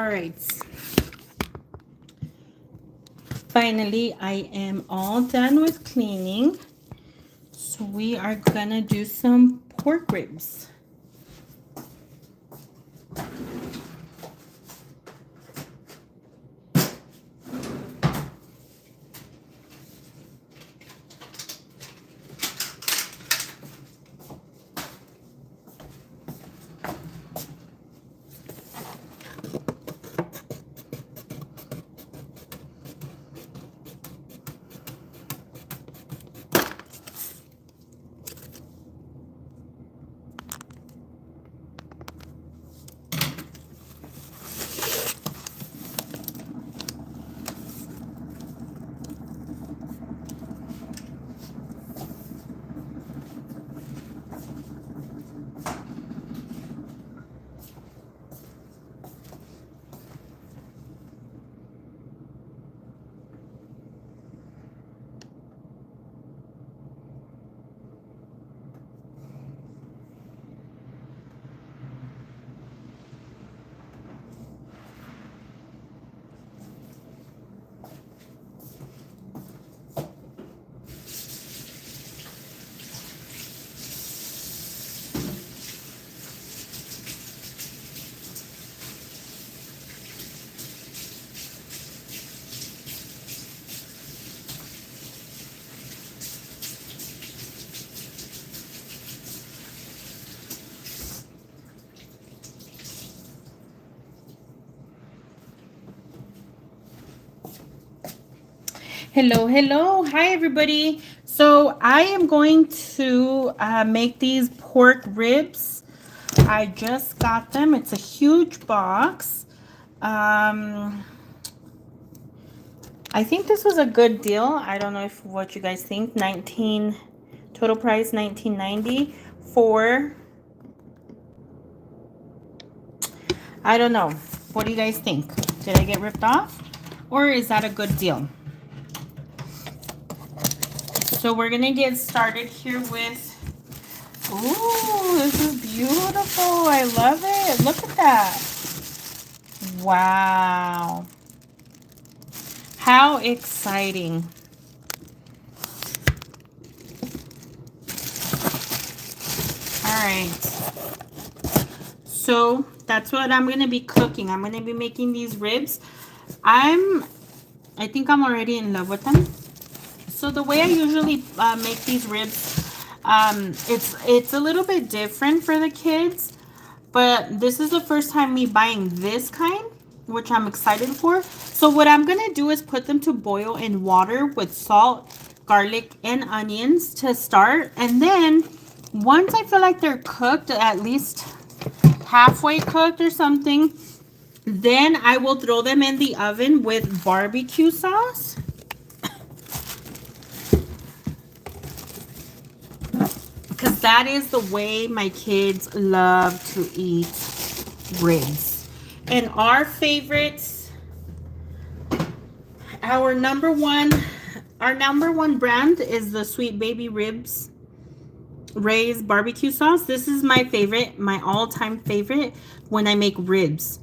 right. Finally, I am all done with cleaning. So we are gonna do some pork ribs. Hello, hello. Hi, everybody. So I am going to make these pork ribs. I just got them. It's a huge box. I think this was a good deal. I don't know if what you guys think. 19 total price 19.90 for, I don't know. What do you guys think? Did I get ripped off? Or is that a good deal? So we're gonna get started here with, ooh, this is beautiful. I love it. Look at that. Wow. How exciting. All right. So that's what I'm gonna be cooking. I'm gonna be making these ribs. I think I'm already in love with them. So the way I usually make these ribs, it's a little bit different for the kids, but this is the first time me buying this kind, which I'm excited for. So what I'm gonna do is put them to boil in water with salt, garlic, and onions to start, and then once I feel like they're cooked, at least halfway cooked or something, then I will throw them in the oven with barbecue sauce. Because that is the way my kids love to eat ribs. And our favorites, our number one brand is the Sweet Baby Ribs Ray's barbecue sauce. This is my favorite, my all-time favorite when I make ribs.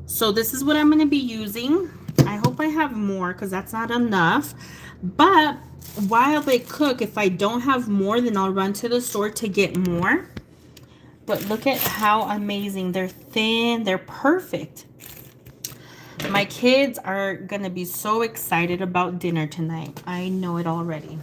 So this is what I'm going to be using. I hope I have more because that's not enough. But while they cook, if I don't have more, then I'll run to the store to get more. But look at how amazing. They're thin. They're perfect. My kids are going to be so excited about dinner tonight. I know it already.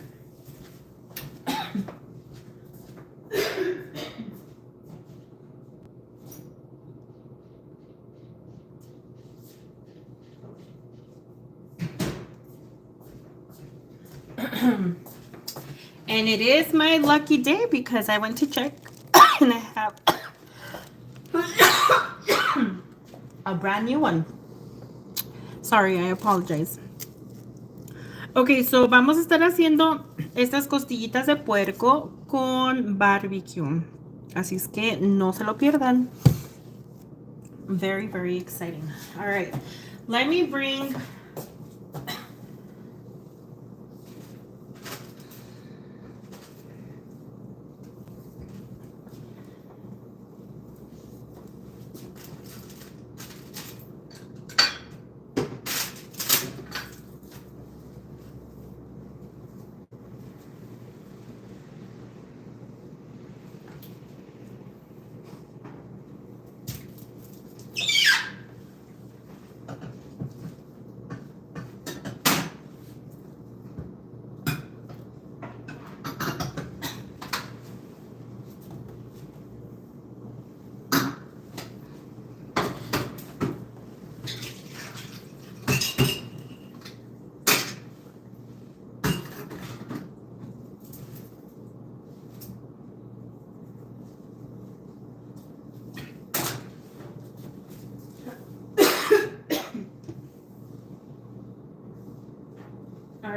And it is my lucky day because I went to check and I have a brand new one. Sorry, I apologize. Ok, so vamos a estar haciendo estas costillitas de puerco con barbecue. Así es que no se lo pierdan. Very, very exciting. All right, let me bring...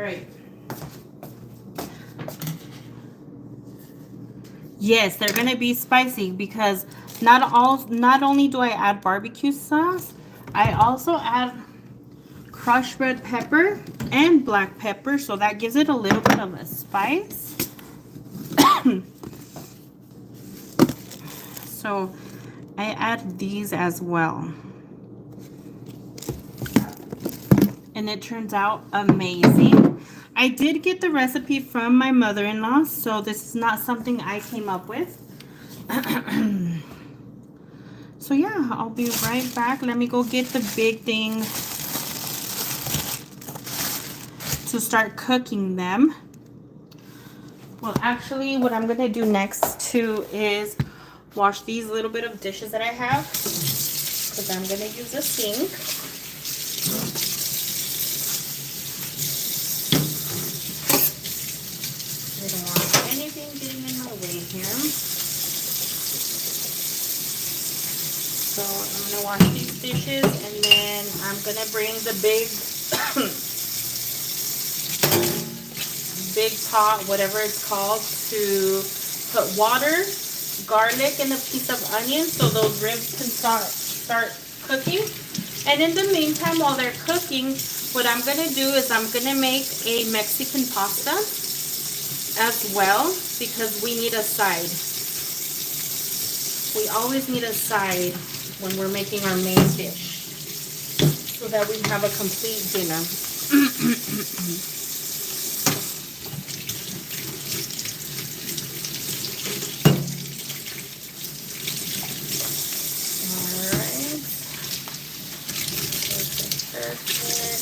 right. Yes, they're gonna be spicy because not only do I add barbecue sauce, I also add crushed red pepper and black pepper, so that gives it a little bit of a spice. So I add these as well. And it turns out amazing. I did get the recipe from my mother-in-law, so this is not something I came up with. So yeah, I'll be right back. Let me go get the big thing to start cooking them. Well, actually, what I'm gonna do next too is wash these little bit of dishes that I have, because I'm gonna use a sink. I don't want anything getting in my way here. So I'm gonna wash these dishes, and then I'm gonna bring the big big pot, whatever it's called, to put water, garlic, and a piece of onion so those ribs can start cooking. And in the meantime, while they're cooking, what I'm gonna do is I'm gonna make a Mexican pasta as well, because we need a side. We always need a side when we're making our main dish, so that we have a complete dinner. Alright. Perfect.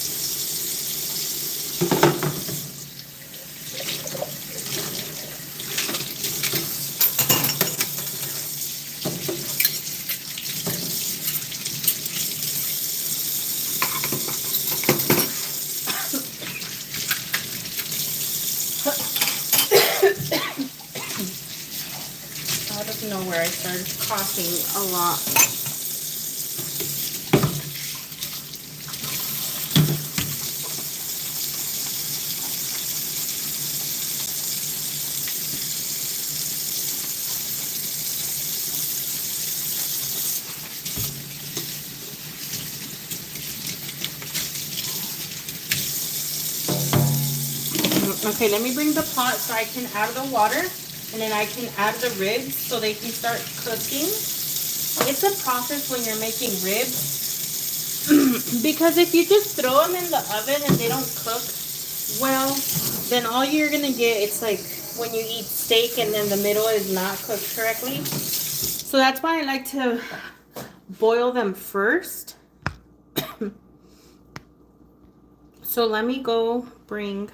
Out of nowhere, I started coughing a lot. Okay, let me bring the pot so I can add the water, and then I can add the ribs so they can start cooking. It's a process when you're making ribs, because if you just throw them in the oven and they don't cook well, then all you're gonna get, it's like when you eat steak and then the middle is not cooked correctly. So that's why I like to boil them first. So let me go bring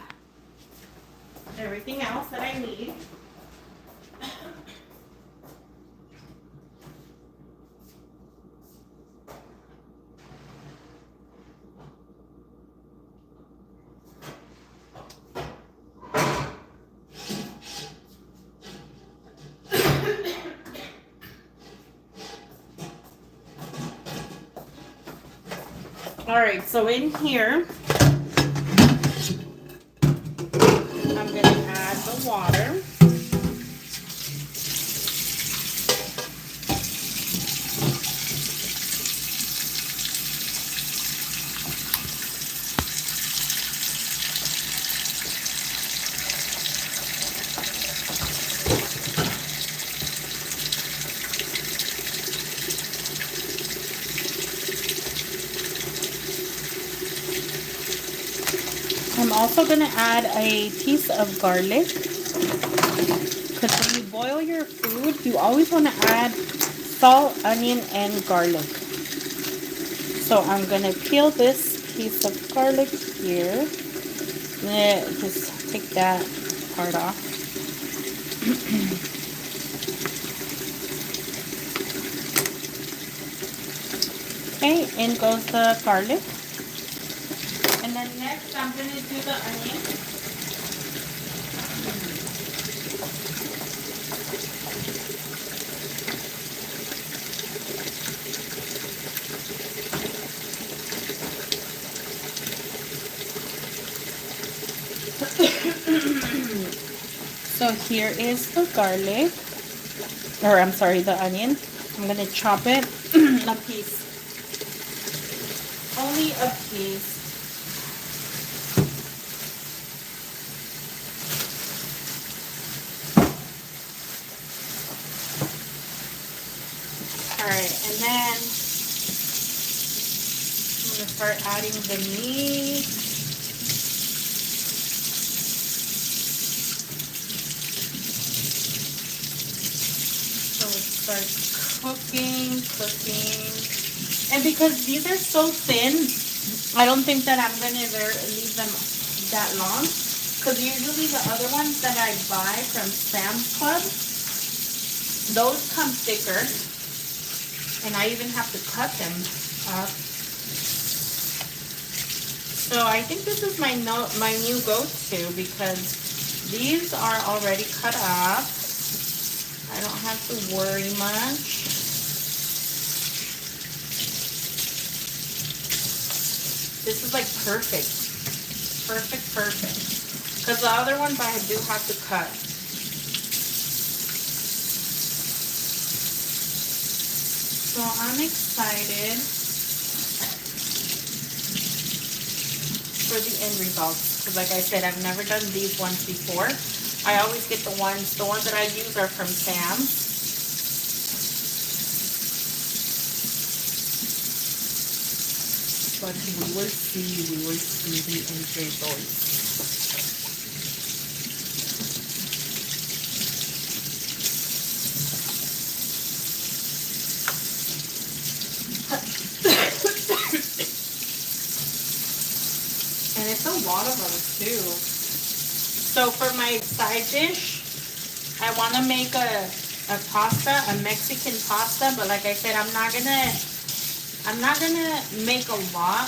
everything else that I need. All right, so in here, I'm gonna add the water. I'm also going to add a piece of garlic, because when you boil your food, you always want to add salt, onion, and garlic. So I'm going to peel this piece of garlic here. Just take that part off. Okay, in goes the garlic. And then next, I'm going to do the onion. So here is the garlic, or I'm sorry, the onion. I'm gonna chop it a piece, only a piece. All right, and then I'm gonna start adding the meat. So it starts cooking. And because these are so thin, I don't think that I'm gonna leave them that long. Because usually the other ones that I buy from Sam's Club, those come thicker. And I even have to cut them up. So I think this is my new go-to because these are already cut up. I don't have to worry much. This is like perfect. Perfect. Because the other ones I do have to cut. So I'm excited for the end results. Because like I said, I've never done these ones before. I always get the ones that I use are from Sam's. But we will see the end results. And it's a lot of them too. So for my side dish, I want to make a pasta, a Mexican pasta, but like I said, I'm not gonna make a lot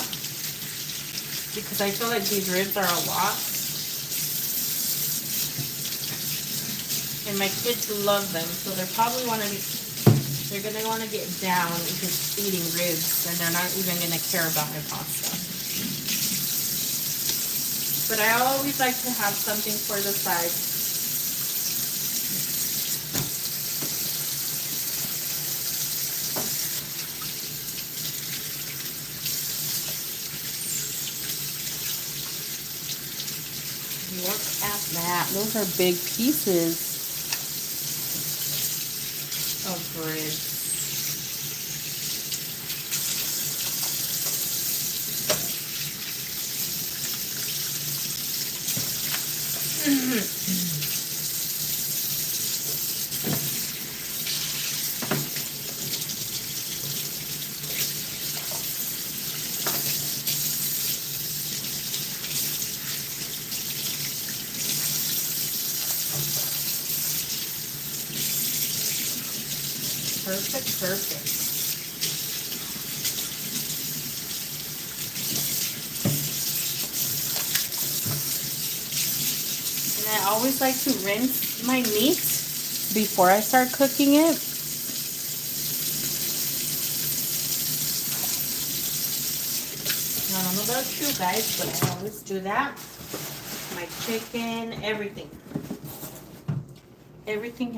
because I feel like these ribs are a lot. And my kids love them, so they're probably they're gonna want to get down just eating ribs, and they're not even gonna care about my pasta. But I always like to have something for the side. Look at that. Those are big pieces of ribs. Perfect. And I always like to rinse my meat before I start cooking it. I don't know about you guys, but I always do that. My chicken, everything. Everything.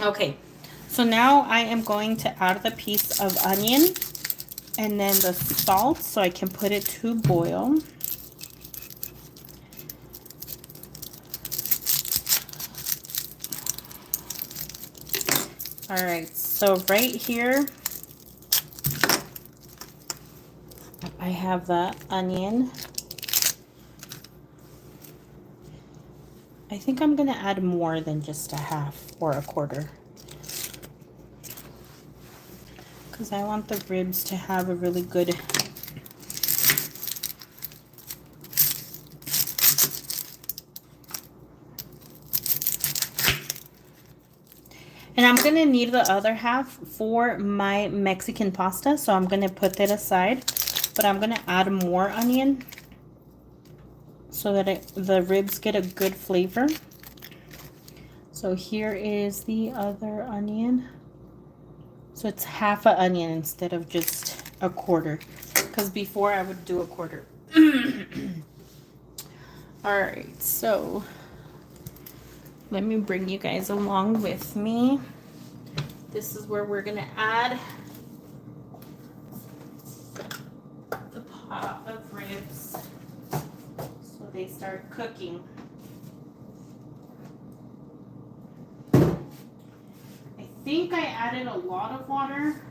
Okay, so now I am going to add the piece of onion and then the salt so I can put it to boil. All right, so right here I have the onion. I think I'm gonna add more than just a half or a quarter, because I want the ribs to have a really good and I'm gonna need the other half for my Mexican pasta, so I'm gonna put that aside, but I'm gonna add more onion so that the ribs get a good flavor. So here is the other onion. So it's half an onion instead of just a quarter. Because before I would do a quarter. Alright, so let me bring you guys along with me. This is where we're going to add the pot of ribs so they start cooking. I think I added a lot of water,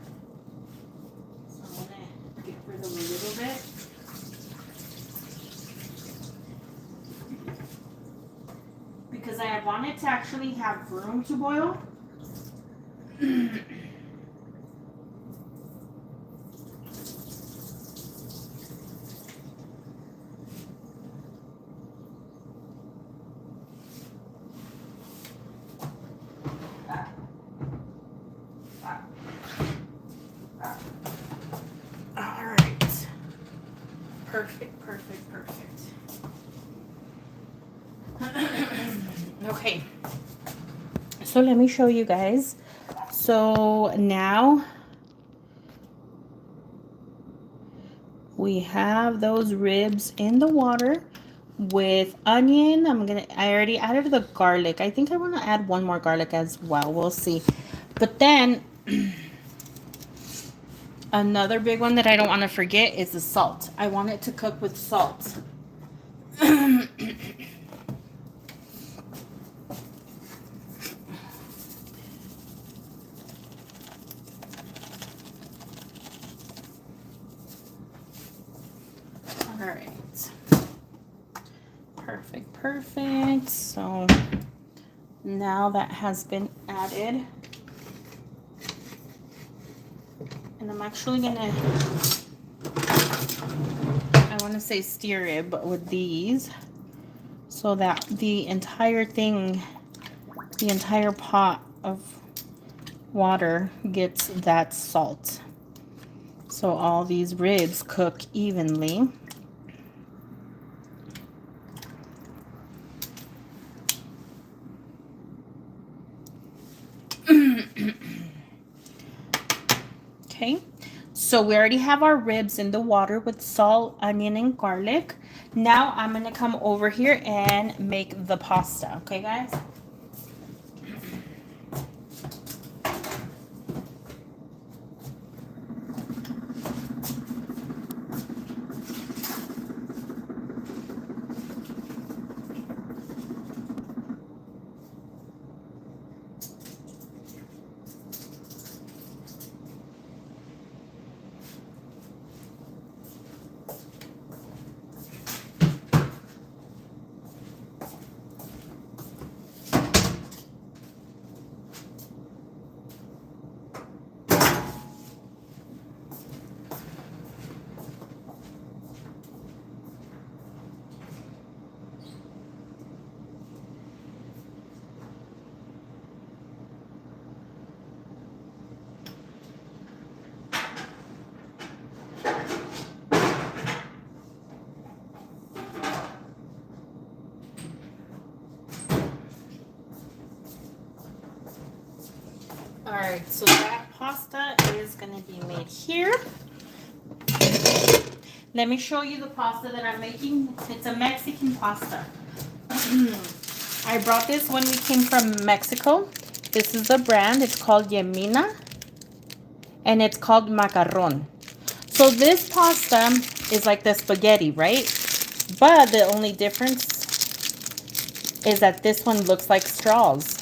so I'm going to get rid of a little bit. Because I want it to actually have room to boil. Alright. Perfect, perfect, perfect. Okay. So let me show you guys. So now we have those ribs in the water with onion. I already added the garlic. I think I want to add one more garlic as well. We'll see. But then another big one that I don't want to forget is the salt. I want it to cook with salt. All right. Perfect, perfect. So now that has been added. And I'm actually gonna, I want to say steer it, but with these, so that the entire thing, the entire pot of water gets that salt. So all these ribs cook evenly. Okay, so we already have our ribs in the water with salt, onion, and garlic. Now I'm gonna come over here and make the pasta. Okay, guys? All right, so that pasta is going to be made here. Let me show you the pasta that I'm making. It's a Mexican pasta. I brought this when we came from Mexico. This is the brand. It's called Yemina. And it's called macarron. So this pasta is like the spaghetti, right? But the only difference is that this one looks like straws.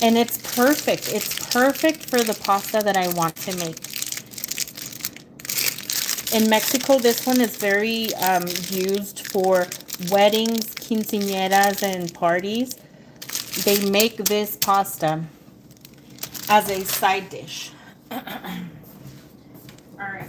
And it's perfect. It's perfect for the pasta that I want to make. In Mexico, this one is very used for weddings, quinceañeras, and parties. They make this pasta as a side dish. All right.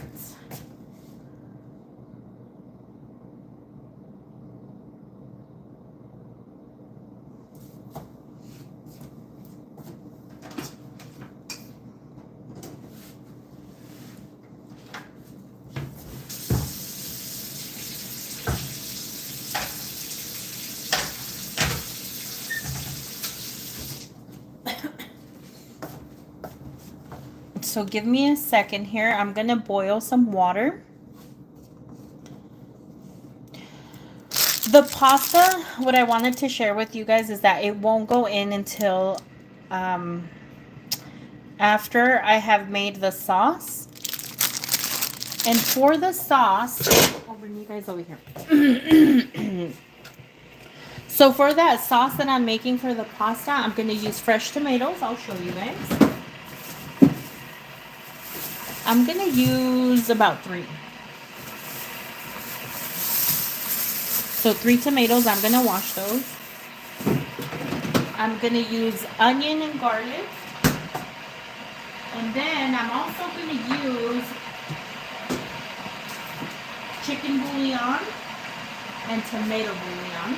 So give me a second here. I'm gonna boil some water. The pasta, what I wanted to share with you guys is that it won't go in until after I have made the sauce. And for the sauce, I'll bring you guys over here. So for that sauce that I'm making for the pasta, I'm going to use fresh tomatoes. I'll show you guys. I'm going to use about 3. So 3 tomatoes, I'm going to wash those. I'm going to use onion and garlic. And then I'm also going to use chicken bouillon and tomato bouillon.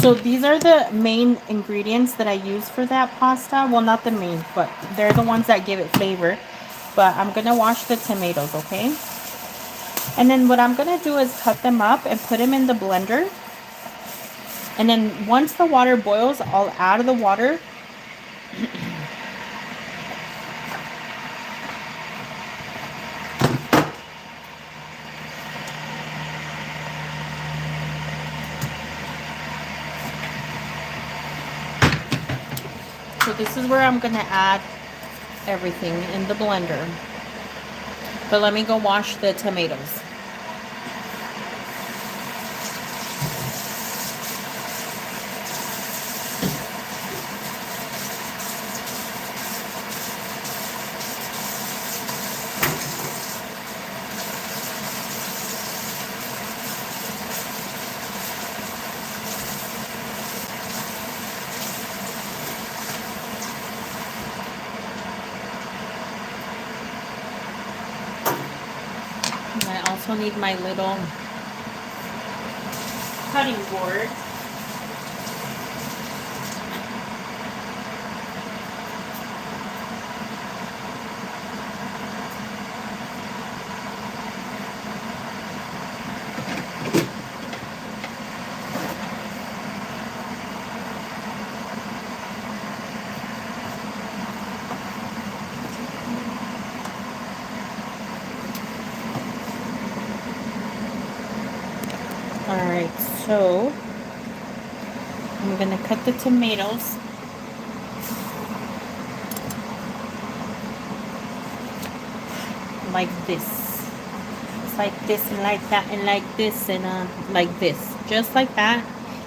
So these are the main ingredients that I use for that pasta. Well, not the main, but they're the ones that give it flavor. But I'm going to wash the tomatoes, okay? And then what I'm going to do is cut them up and put them in the blender. And then once the water boils, I'll add the water. So this is where I'm going to add everything in the blender. But let me go wash the tomatoes. I also need my little cutting board. Alright, so I'm going to cut the tomatoes. Like this. It's like this and like that and like this and like this. Just like that.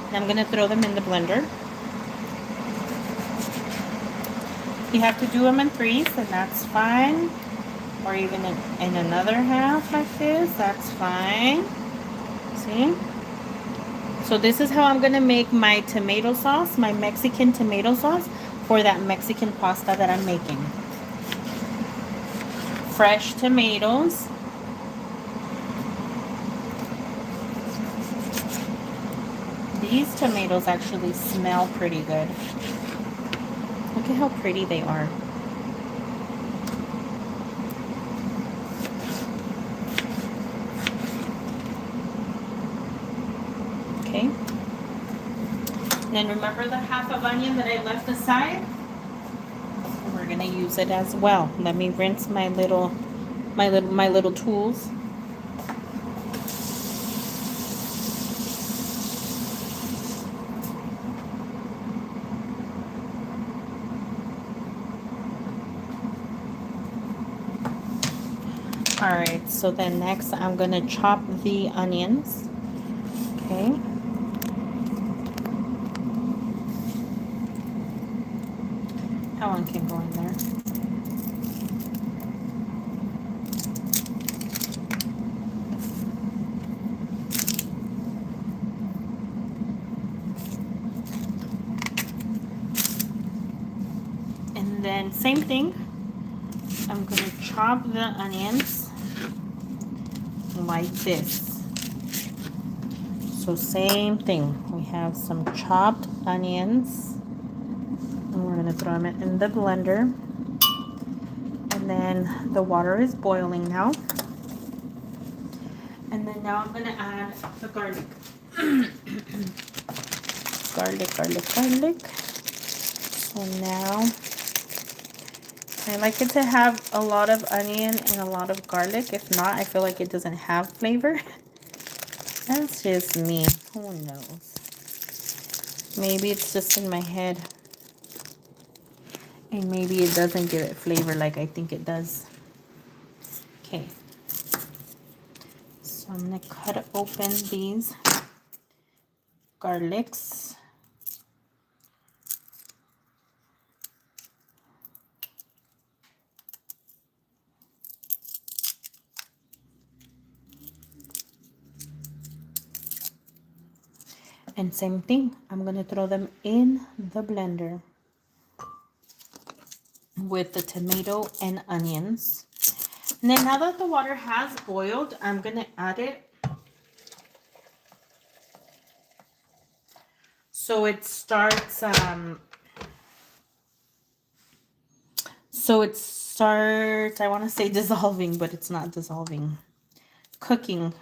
And I'm going to throw them in the blender. You have to do them in 3s and that's fine. Or even in another half like this. That's fine. See? So this is how I'm going to make my tomato sauce, my Mexican tomato sauce for that Mexican pasta that I'm making. Fresh tomatoes. These tomatoes actually smell pretty good. Look at how pretty they are. Okay. And then remember the half of onion that I left aside? We're gonna use it as well. Let me rinse my little tools. Alright, so then next I'm gonna chop the onions. Okay. That one can go in there. And then same thing. I'm going to chop the onions like this. So same thing. We have some chopped onions. And we're going to throw them in the blender. And then the water is boiling now. And then now I'm going to add the garlic. Garlic. So now I like it to have a lot of onion and a lot of garlic. If not, I feel like it doesn't have flavor. That's just me. Who knows? Maybe it's just in my head. And maybe it doesn't give it flavor like I think it does. Okay. So I'm going to cut open these garlics. And same thing, I'm going to throw them in the blender with the tomato and onions. And then now that the water has boiled, I'm going to add it. So it starts, I want to say dissolving, but it's not dissolving. Cooking,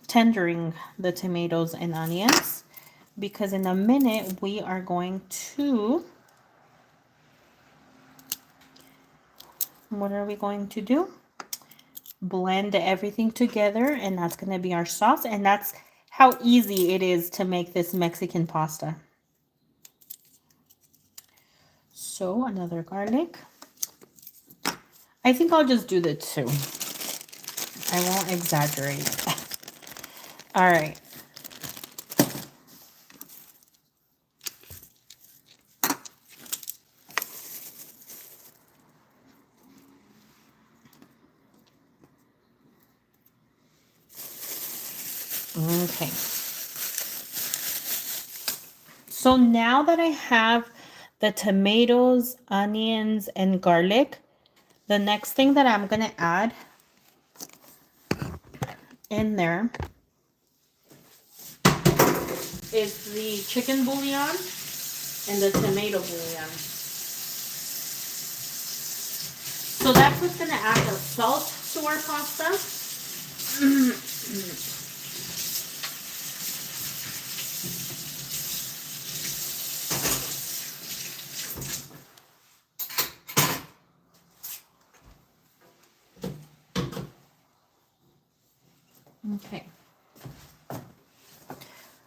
tendering the tomatoes and onions. Because in a minute, we are going to, what are we going to do? Blend everything together, and that's going to be our sauce. And that's how easy it is to make this Mexican pasta. So another garlic. I think I'll just do the 2. I won't exaggerate. All right. Okay. So now that I have the tomatoes, onions, and garlic, the next thing that I'm going to add in there is the chicken bouillon and the tomato bouillon. So that's what's going to add the salt to our pasta. Okay.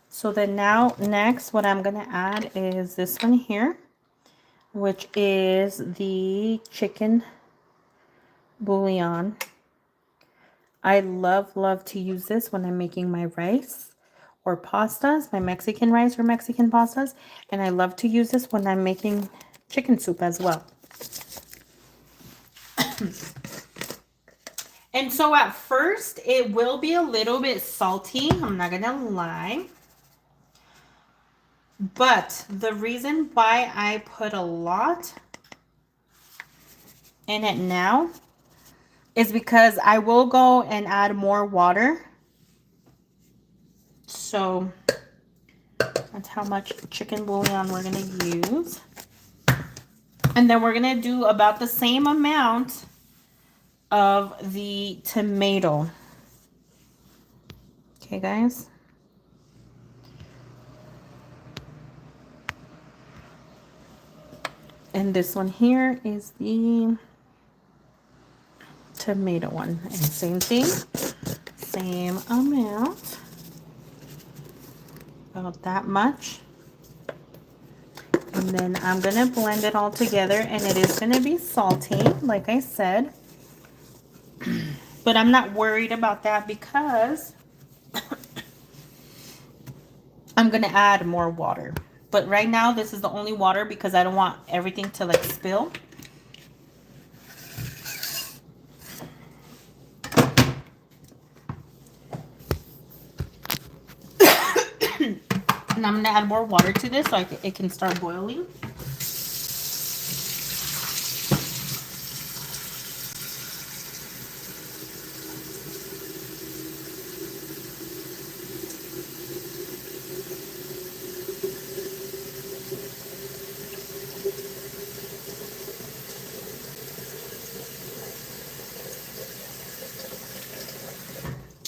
So then now next what I'm going to add is this one here, which is the chicken bouillon. I love to use this when I'm making my rice or pastas, my Mexican rice or Mexican pastas. And I love to use this when I'm making chicken soup as well. And so at first it will be a little bit salty. I'm not gonna lie. But the reason why I put a lot in it now is because I will go and add more water. So that's how much chicken bouillon we're going to use. And then we're going to do about the same amount of the tomato. Okay, guys. And this one here is the tomato one. And same thing, same amount. About that much. And then I'm going to blend it all together. And it is going to be salty, like I said. But I'm not worried about that because I'm going to add more water. But right now, this is the only water because I don't want everything to like spill. And I'm going to add more water to this so it can start boiling.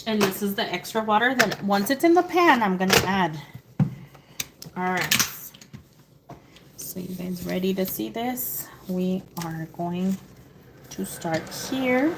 And this is the extra water that once it's in the pan, I'm going to add. All right. So you guys guys ready to see this? We are going to start here.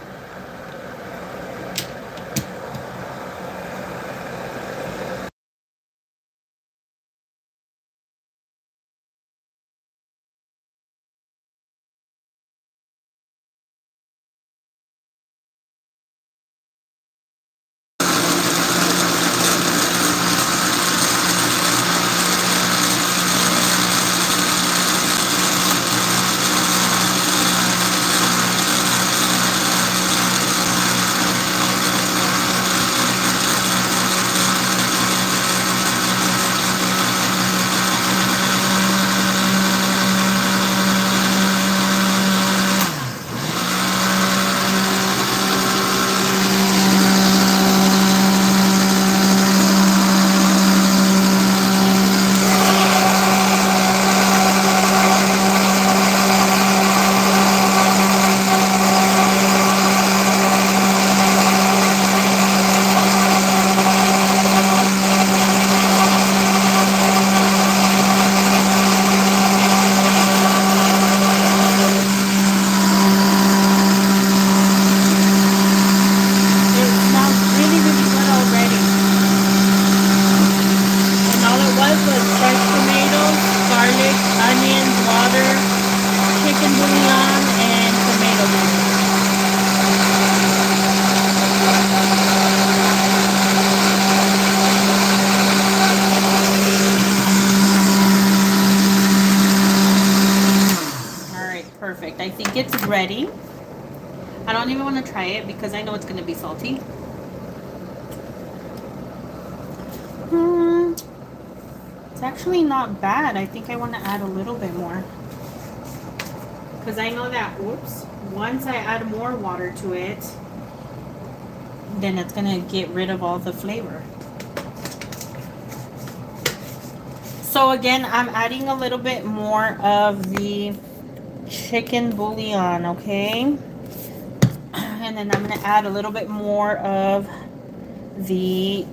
Perfect. I think it's ready. I don't even want to try it because I know it's going to be salty. It's actually not bad. I think I want to add a little bit more. Because I know that, whoops, once I add more water to it, then it's going to get rid of all the flavor. So again, I'm adding a little bit more of the chicken bouillon, okay? And then I'm going to add a little bit more of the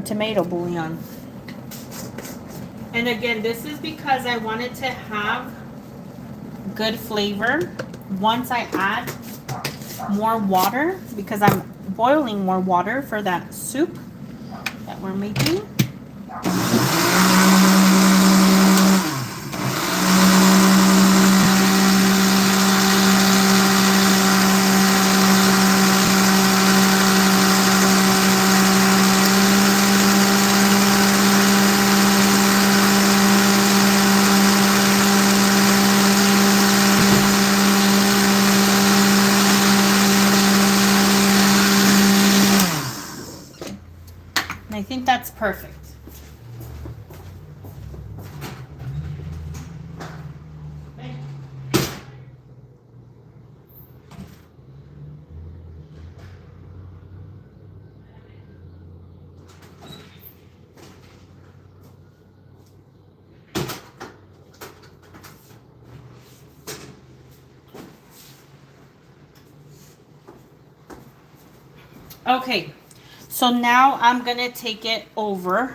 tomato bouillon. And again, this is because I wanted to have good flavor once I add more water, because I'm boiling more water for that soup that we're making. I think that's perfect. Okay. So now I'm going to take it over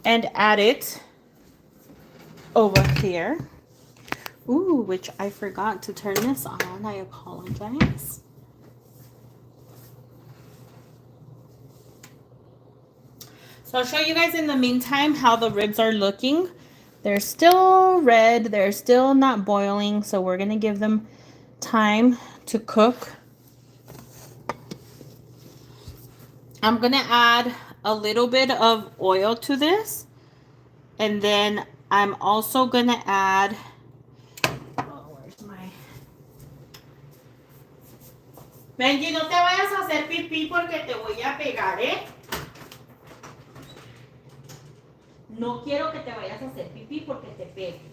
and add it over here. Ooh, which I forgot to turn this on. I apologize. So I'll show you guys in the meantime how the ribs are looking. They're still red. They're still not boiling. So we're going to give them time to cook. I'm going to add a little bit of oil to this. And then I'm also going to add... Oh, where's my... Benji, no te vayas a hacer pipí porque te voy a pegar, ¿eh? No quiero que te vayas a hacer pipí porque te pego.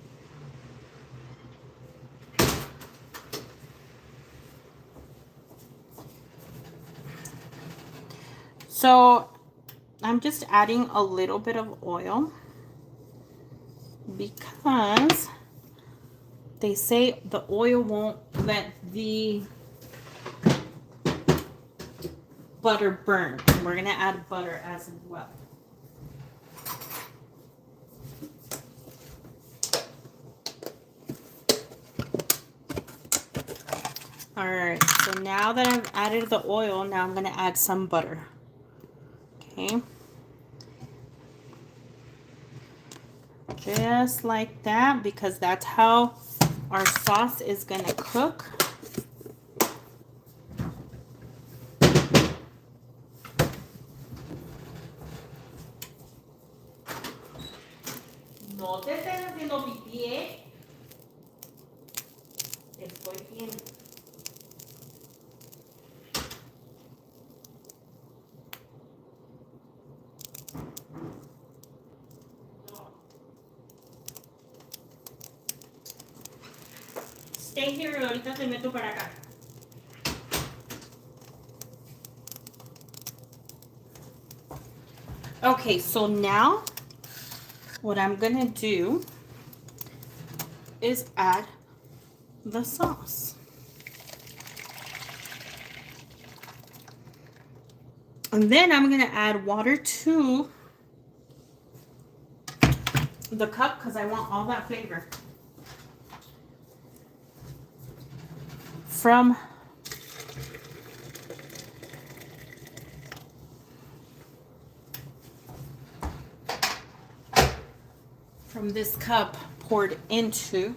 So I'm just adding a little bit of oil because they say the oil won't let the butter burn. We're going to add butter as well. All right, so now that I've added the oil, now I'm gonna add some butter. Okay. Just like that, because that's how our sauce is gonna cook. No te estés haciendo pipí, ¿eh? Estoy bien. Stay here, ahorita te meto para acá. Okay, so now what I'm gonna do is add the sauce. And then I'm gonna add water to the cup because I want all that flavor. From this cup poured into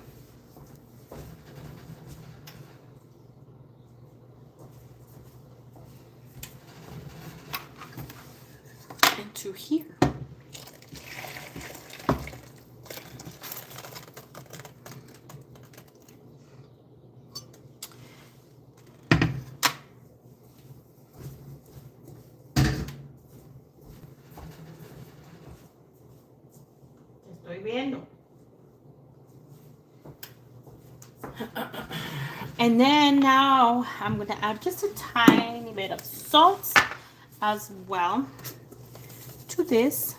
here. Estoy viendo. And then now I'm going to add just a tiny bit of salt as well to this,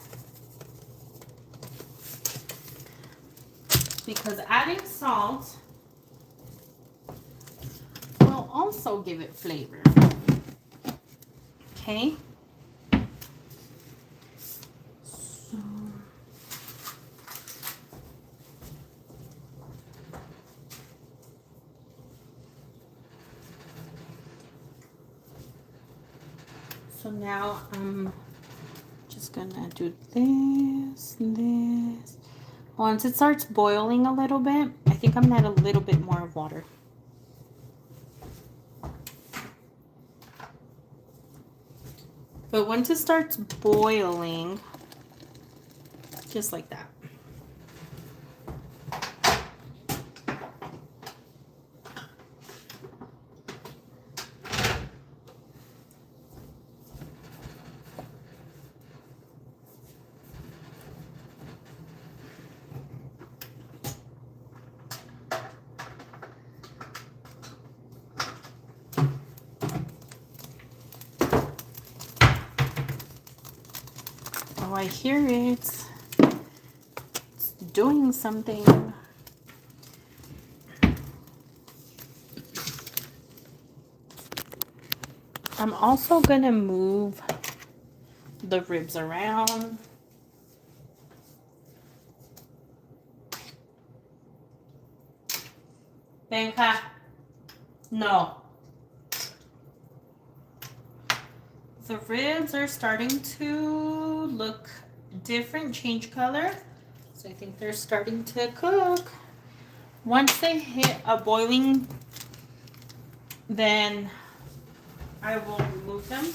because adding salt will also give it flavor. Okay. So now I'm just gonna do this. Once it starts boiling a little bit, I think I'm gonna add a little bit more of water. But once it starts boiling, just like that. Oh, I hear it. It's doing something. I'm also gonna move the ribs around. Benja. No. The ribs are starting to look different, change color. So I think they're starting to cook. Once they hit a boiling, then I will remove them.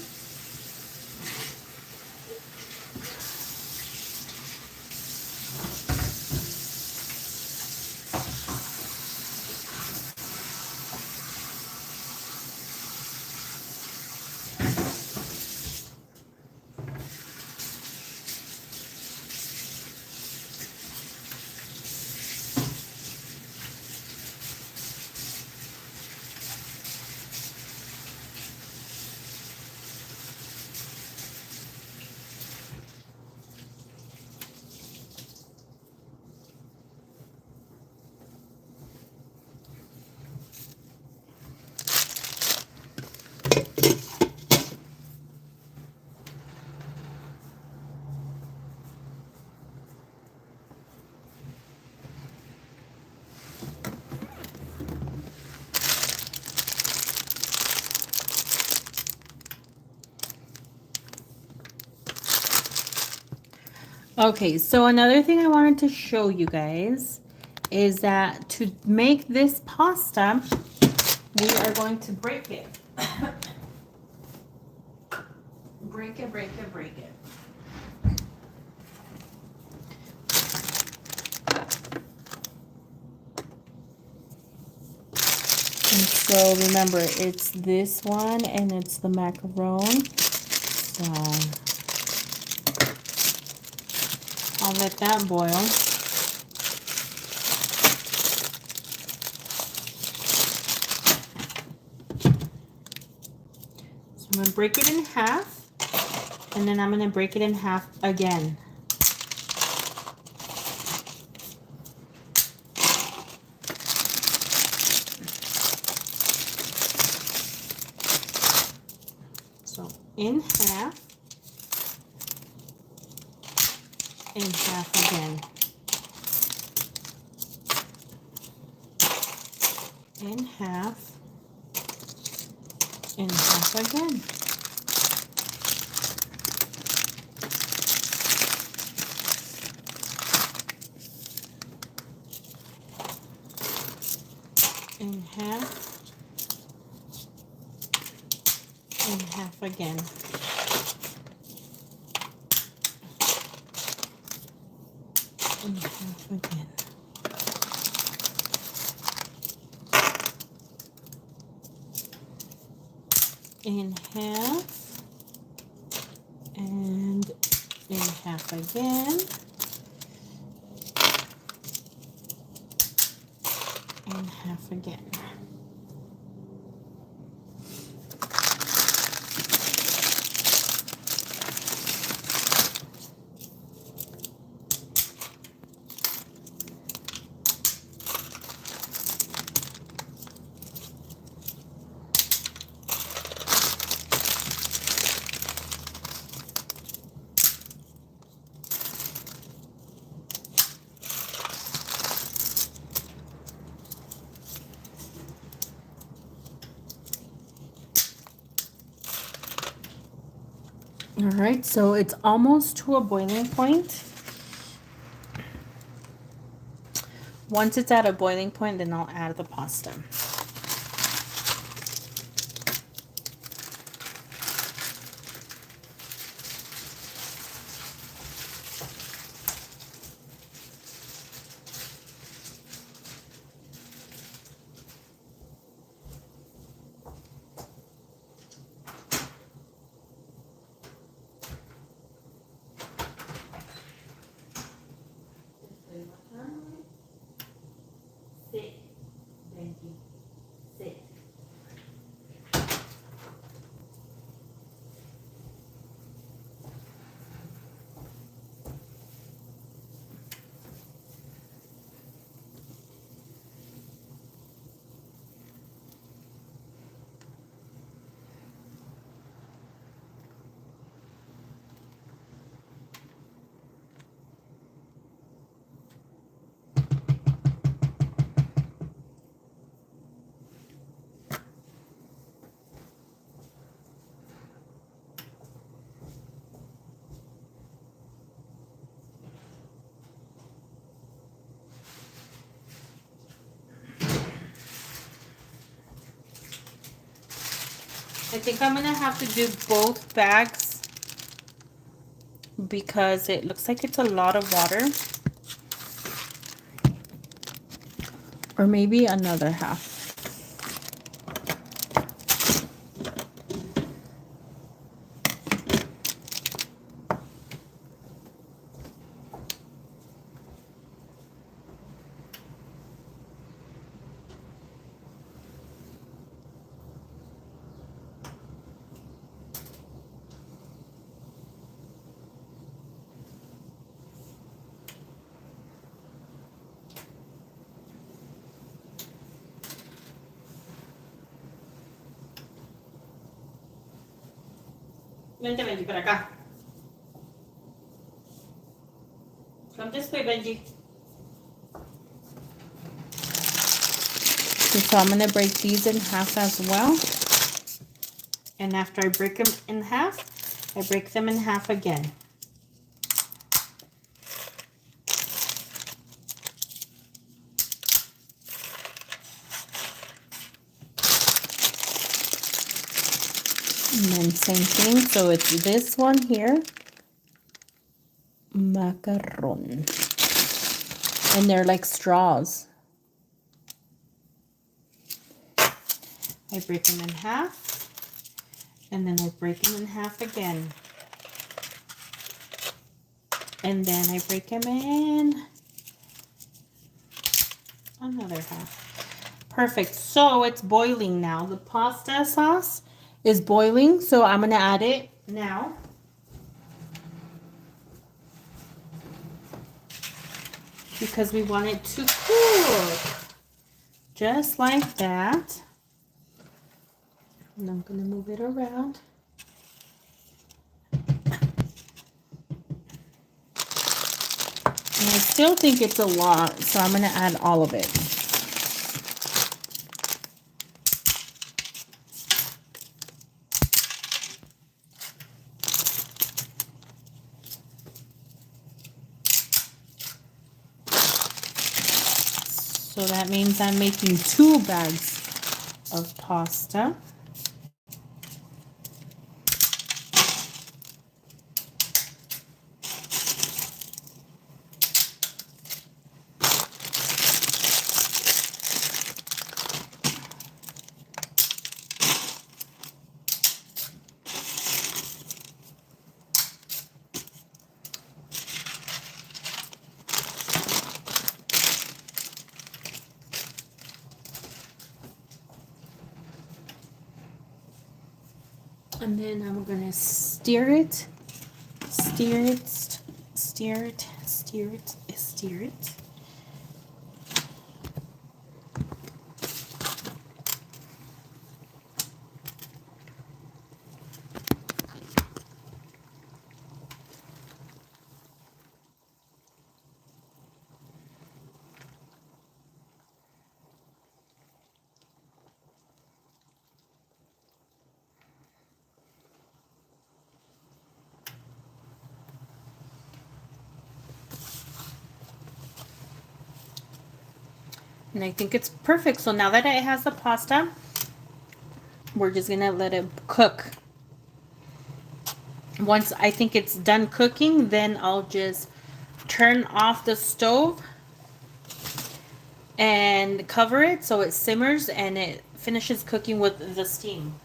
Okay, so another thing I wanted to show you guys is that to make this pasta, we are going to break it. Break it, break it, break it. And so remember, it's this one and it's the macaron. So I'll let that boil. So I'm going to break it in half, and then I'm going to break it in half again. So in half, and half again. In half, and half again. In half, and half again. And half again. In half, and in half again, and half again. All right, so it's almost to a boiling point. Once it's at a boiling point, then I'll add the pasta. I think I'm gonna have to do both bags because it looks like it's a lot of water. Or maybe another half. Vente, Benji, para acá. Come this way, Benji. Okay, so I'm going to break these in half as well. And after I break them in half, I break them in half again. And then same thing. So it's this one here. Macaron. And they're like straws. I break them in half. And then I break them in half again. And then I break them in another half. Perfect. So it's boiling now. The pasta sauce is boiling. So I'm going to add it now. Because we want it to cook. Just like that. And I'm going to move it around. And I still think it's a lot, so I'm going to add all of it. So that means I'm making 2 bags of pasta. And then I'm gonna stir it. And I think it's perfect. So now that it has the pasta, we're just gonna let it cook. Once I think it's done cooking, then I'll just turn off the stove and cover it so it simmers and it finishes cooking with the steam.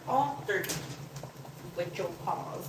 All dirty with your paws.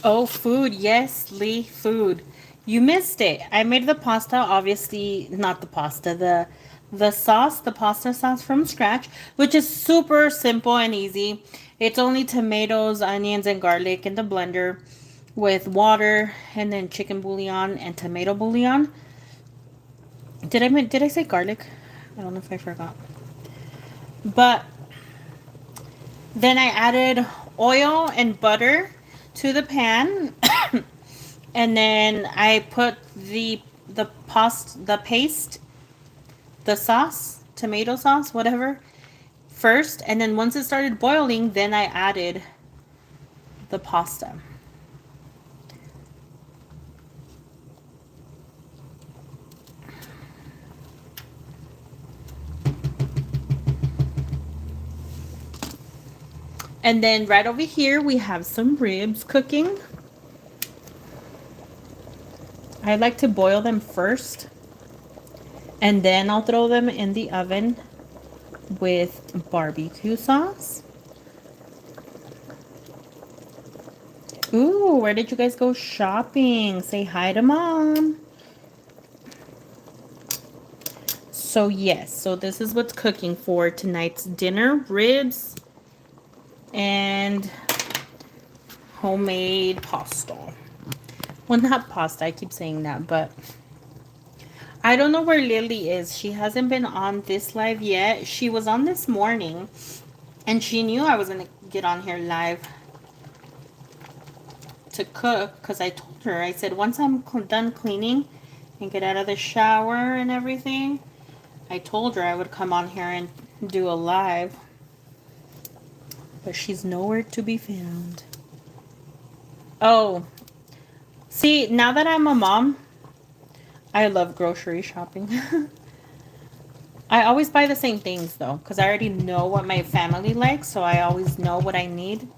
Oh, food. Yes, Lee, food. You missed it. I made the pasta, obviously not the pasta, the sauce, the pasta sauce from scratch, which is super simple and easy. It's only tomatoes, onions, and garlic in the blender with water and then chicken bouillon and tomato bouillon. Did I say garlic? I don't know if I forgot. But then I added oil and butter to the pan. And then I put the paste, the sauce, tomato sauce, whatever, first, and then once it started boiling, then I added the pasta. And then right over here we have some ribs cooking. I like to boil them first, and then I'll throw them in the oven with barbecue sauce. Ooh, where did you guys go shopping? Say hi to mom. So yes, so this is what's cooking for tonight's dinner. Ribs and homemade pasta. Well, not pasta, I keep saying that, but I don't know where Lily is. She hasn't been on this live yet. She was on this morning, and she knew I was going to get on here live to cook, because I told her, I said, once I'm done cleaning and get out of the shower and everything, I told her I would come on here and do a live. But she's nowhere to be found. Oh, see, now that I'm a mom, I love grocery shopping. I always buy the same things though, because I already know what my family likes, so I always know what I need.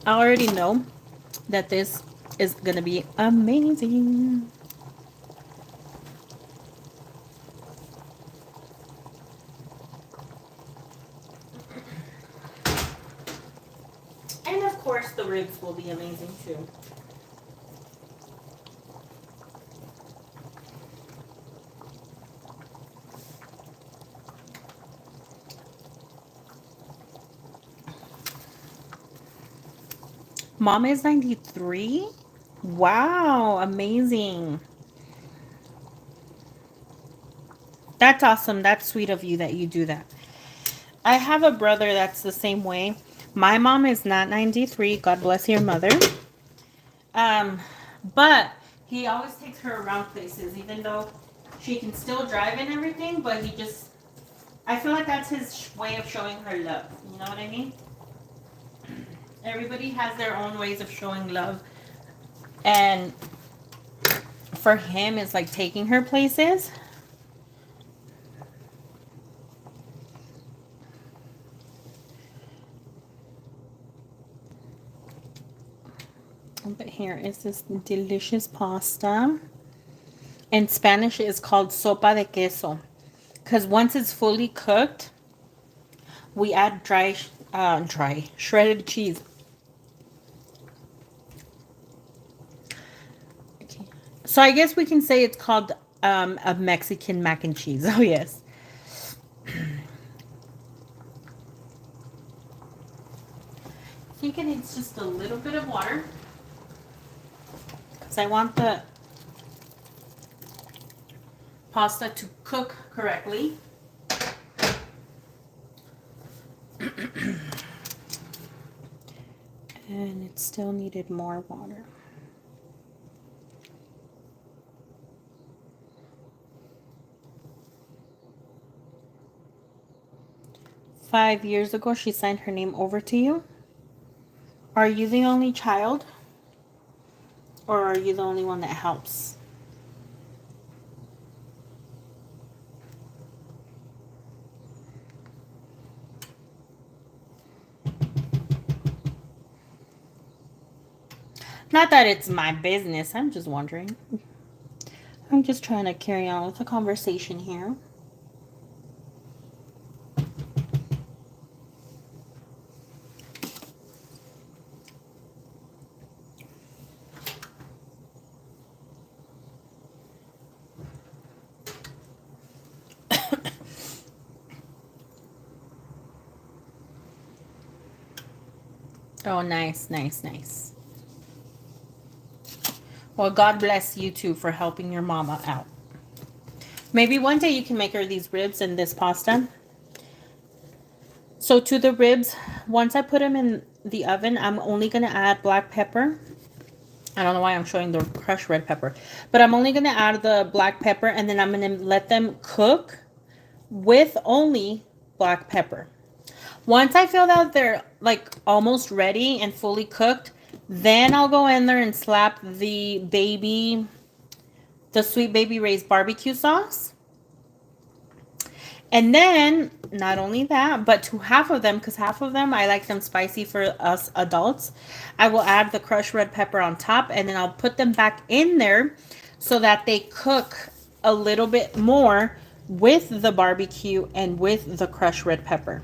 I already know that this is gonna be amazing. And of course the ribs will be amazing too. Mom is 93? Wow, amazing. That's awesome. That's sweet of you that you do that. I have a brother that's the same way. My mom is not 93. God bless your mother. But he always takes her around places, even though she can still drive and everything, but he just, I feel like that's his way of showing her love. You know what I mean? Everybody has their own ways of showing love. And for him, it's like taking her places. But here is this delicious pasta. In Spanish, it's called sopa de queso. Because once it's fully cooked, we add dry shredded cheese. Okay. So I guess we can say it's called a Mexican mac and cheese. Oh yes. I think it needs just a little bit of water, because I want the pasta to cook correctly. And it still needed more water. Five years ago, she signed her name over to you. Are you the only child? Or are you the only one that helps? Not that it's my business. I'm just wondering. I'm just trying to carry on with the conversation here. Oh, nice, nice, nice. Well, God bless you too for helping your mama out. Maybe one day you can make her these ribs and this pasta. So to the ribs, once I put them in the oven, I'm only going to add black pepper. I don't know why I'm showing the crushed red pepper. But I'm only going to add the black pepper, and then I'm going to let them cook with only black pepper. Once I feel that they're like almost ready and fully cooked, then I'll go in there and slap the Sweet Baby Ray's barbecue sauce. And then, not only that, but to half of them, because half of them, I like them spicy for us adults, I will add the crushed red pepper on top, and then I'll put them back in there so that they cook a little bit more with the barbecue and with the crushed red pepper.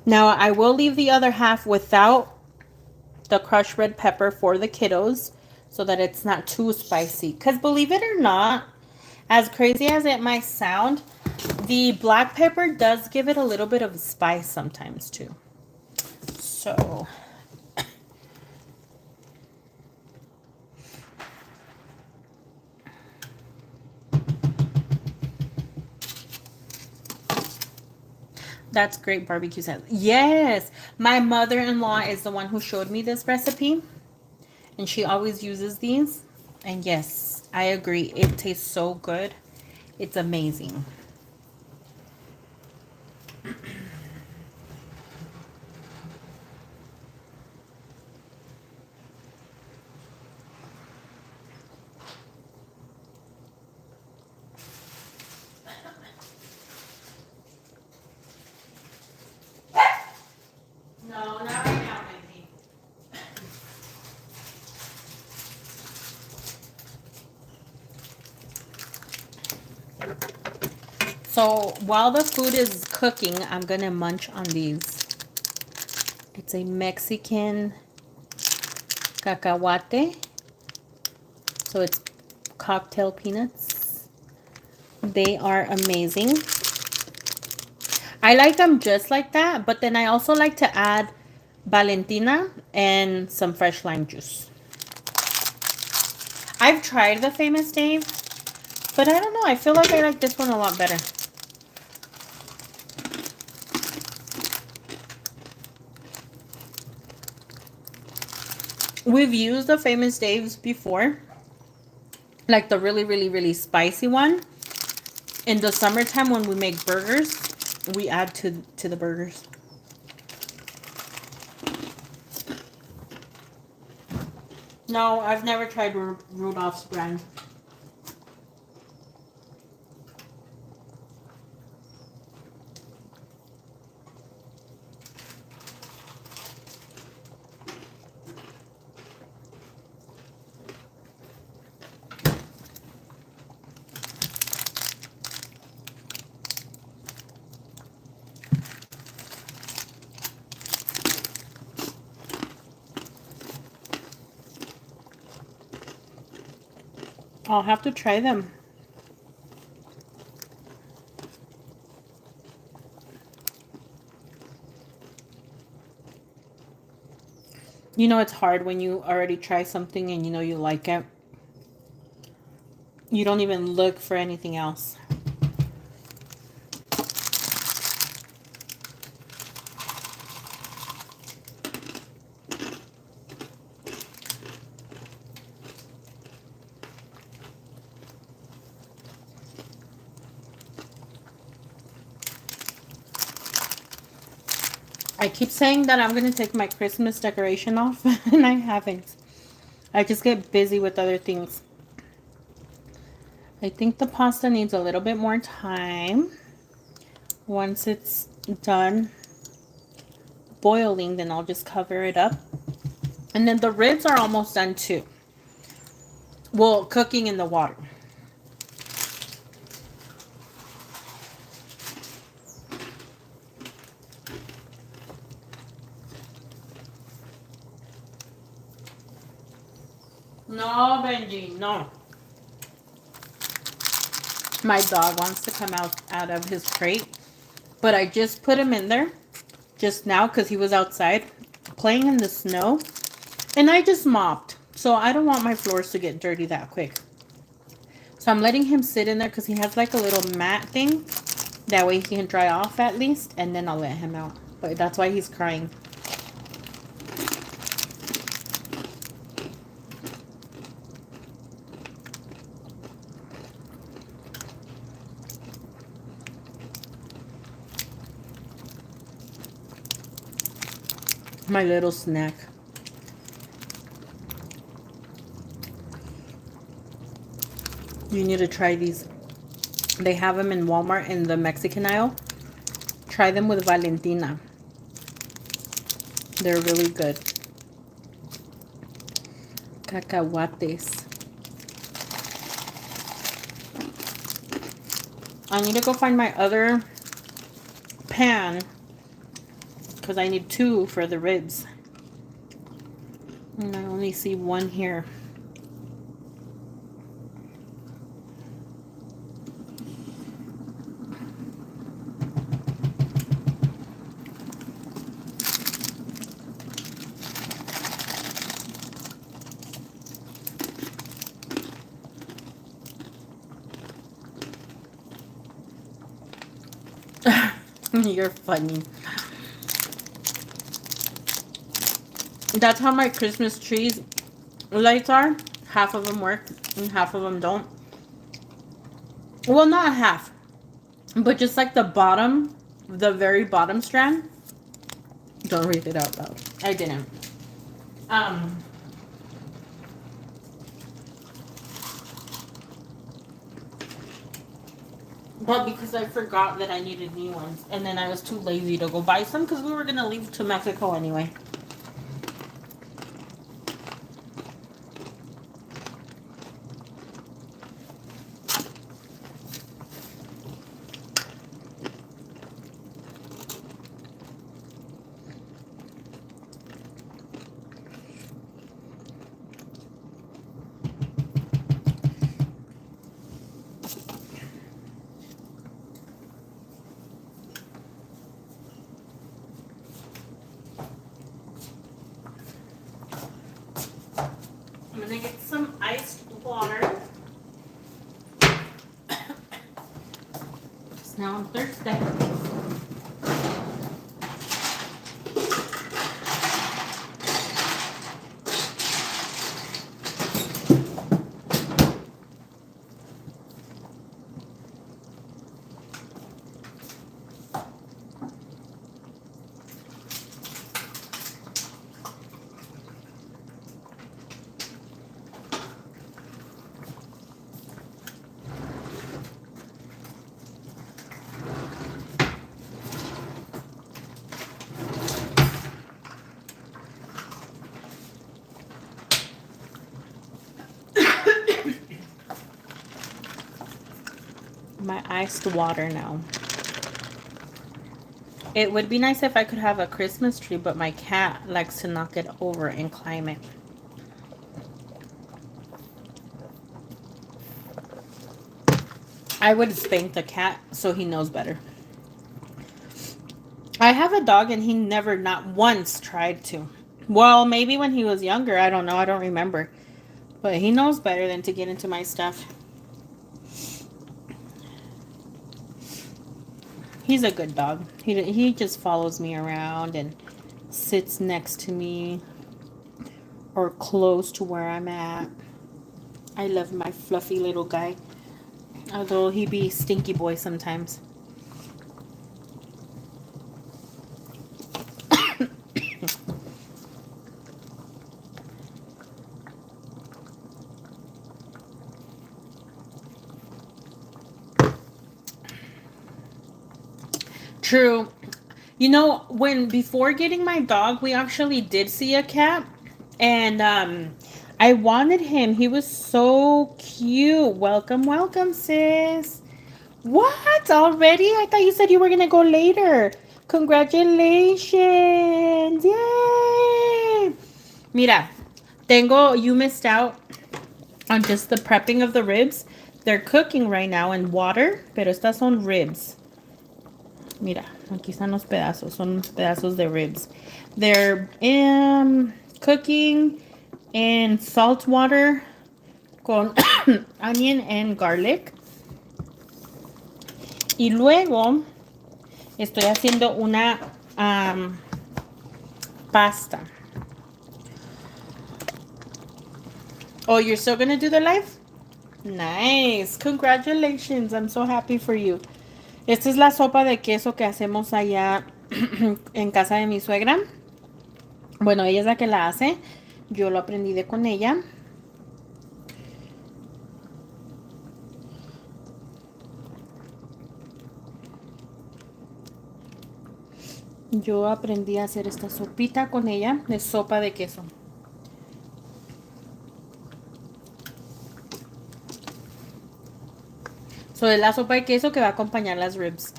Now, I will leave the other half without the crushed red pepper for the kiddos so that it's not too spicy. Because believe it or not, as crazy as it might sound, the black pepper does give it a little bit of spice sometimes too. So that's great barbecue salad. Yes, my mother-in-law is the one who showed me this recipe, and she always uses these. And yes, I agree. It tastes so good. It's amazing. No, not right now, baby. So while the food is cooking, I'm gonna munch on these. It's a Mexican cacahuate. So it's cocktail peanuts. They are amazing. I like them just like that, but then I also like to add Valentina and some fresh lime juice. I've tried the Famous Dave, but I don't know. I feel like I like this one a lot better. We've used the Famous Dave's before, like the really, really, really spicy one. In the summertime when we make burgers, we add to the burgers. No, I've never tried Rudolph's brand. I'll have to try them. You know, it's hard when you already try something and you know you like it. You don't even look for anything else. I keep saying that I'm going to take my Christmas decoration off, and I haven't. I just get busy with other things. I think the pasta needs a little bit more time. Once it's done boiling, then I'll just cover it up. And then the ribs are almost done too. Well, cooking in the water. No, Benji, no. My dog wants to come out of his crate, but I just put him in there just now because he was outside. playing in the snow. And I just mopped. So I don't want my floors to get dirty that quick. So I'm letting him sit in there because he has like a little mat thing. That way he can dry off at least. And then I'll let him out. But that's why he's crying. My little snack. You need to try these. They have them in Walmart in the Mexican aisle. Try them with Valentina. They're really good. Cacahuates. I need to go find my other pan because I need 2 for the ribs. And I only see 1 here. You're funny. That's how my Christmas trees lights are. Half of them work and half of them don't. Well, not half, but just like the bottom, the very bottom strand. Don't read it out loud. I didn't. But because I forgot that I needed new ones. And then I was too lazy to go buy some because we were going to leave to Mexico anyway. I'm going to get some iced water. Because now I'm thirsty. My iced water now. It would be nice if I could have a Christmas tree, but my cat likes to knock it over and climb it. I would spank the cat so he knows better. I have a dog and he never, not once, tried to. Well, maybe when he was younger. I don't know. I don't remember. But he knows better than to get into my stuff. He's a good dog. He just follows me around and sits next to me or close to where I'm at. I love my fluffy little guy. Although he be stinky boy sometimes. True. You know, before getting my dog, we actually did see a cat. And I wanted him. He was so cute. Welcome, welcome, sis. What? Already? I thought you said you were going to go later. Congratulations. Yay. Mira, you missed out on just the prepping of the ribs. They're cooking right now in water, pero estas son ribs. Mira, Aquí están los pedazos. Son pedazos de ribs. They're cooking in salt water con onion and garlic. Y luego estoy haciendo una pasta. Oh, you're still gonna do the live? Nice. Congratulations. I'm so happy for you. Esta es la sopa de queso que hacemos allá en casa de mi suegra. Bueno, ella es la que la hace. Yo lo aprendí de con ella. Yo aprendí a hacer esta sopita con ella de sopa de queso. So, es la sopa de queso que va a acompañar las ribs.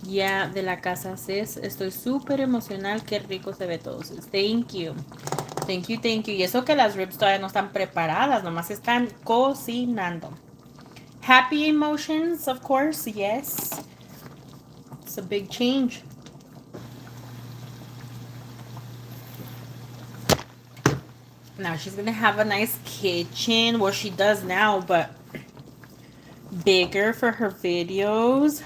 Ya de la casa, sis. Estoy súper emocional. Qué rico se ve todo, sis. Thank you. Thank you, thank you. Y eso que las ribs todavía no están preparadas. Nomás están cocinando. Happy emotions, of course. Yes. It's a big change. Now she's gonna have a nice kitchen. Well, she does now, but bigger for her videos.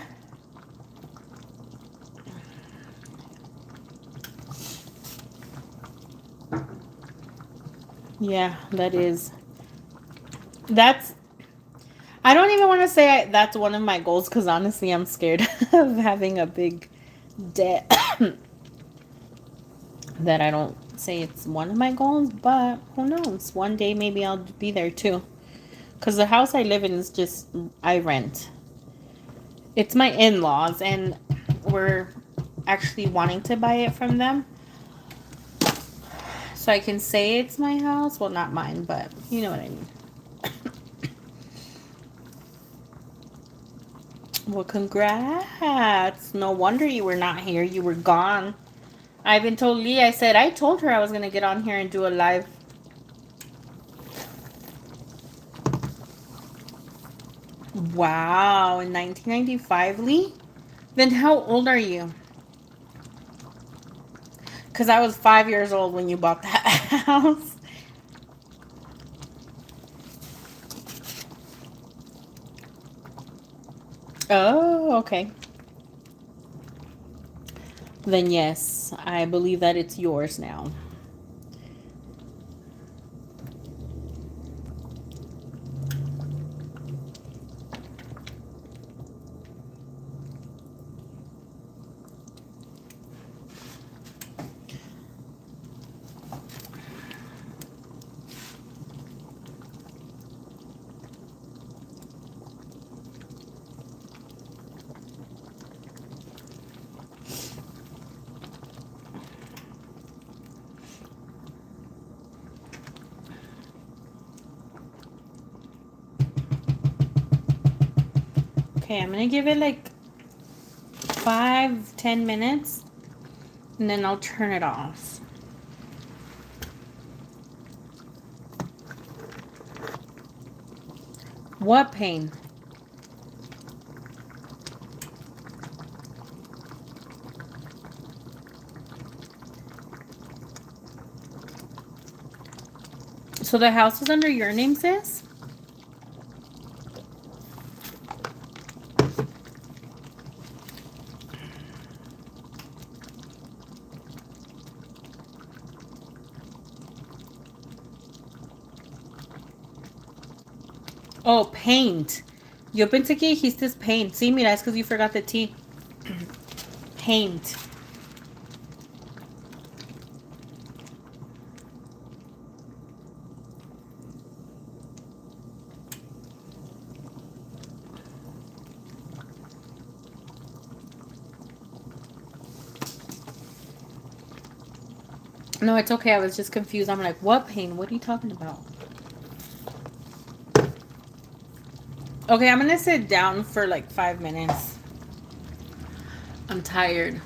Yeah, that's I don't even want to say that's one of my goals, because honestly I'm scared of having a big debt. That I don't say it's one of my goals, but who knows, one day maybe I'll be there too, because the house I live in is just, I rent. It's my in-laws, and we're actually wanting to buy it from them, so I can say it's my house. Well, not mine, but you know what I mean. Well, congrats. No wonder you were not here. You were gone. I even told Lee, I told her I was going to get on here and do a live. Wow, in 1995, Lee? Then how old are you? Because I was 5 years old when you bought that house. Oh, okay. Then yes, I believe that it's yours now. Okay, I'm gonna give it like 5-10 minutes, and then I'll turn it off. What pain? So the house is under your name, sis? Oh, paint. Yo pensé que dijiste paint. Sí, mira, es because you forgot the T. Paint. No, it's okay. I was just confused. I'm like, what paint? What are you talking about? Okay, I'm gonna sit down for like 5 minutes. I'm tired.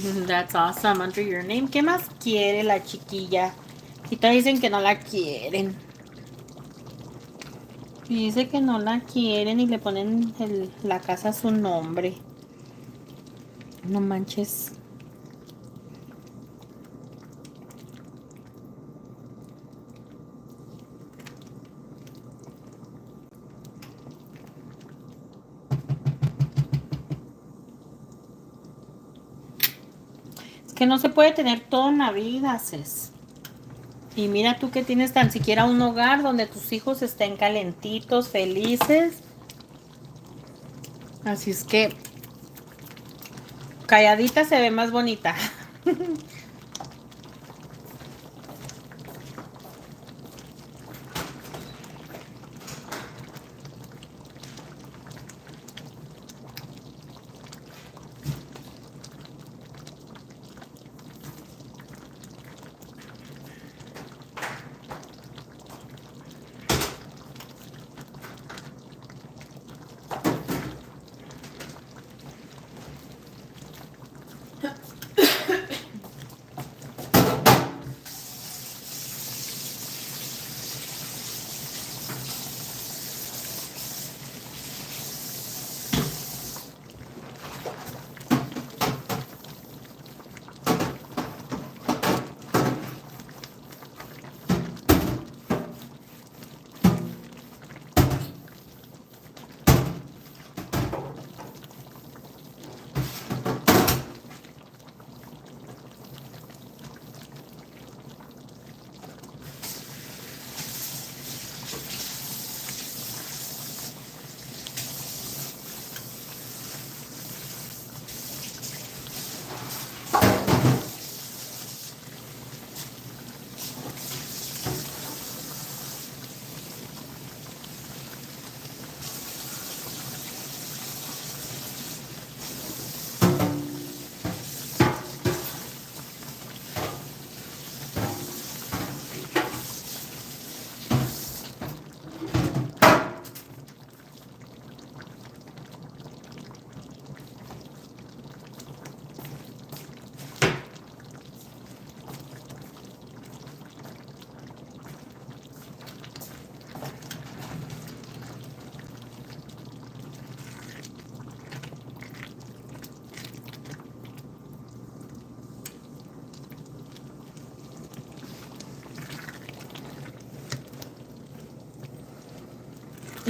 That's awesome. Under your name. ¿Qué más quiere la chiquilla? Y te dicen que no la quieren. Y dice que no la quieren y le ponen la casa a su nombre. No manches. Es que no se puede tener todo en la vida, Cés. Y mira tú que tienes tan siquiera un hogar donde tus hijos estén calentitos, felices. Así es que calladita se ve más bonita.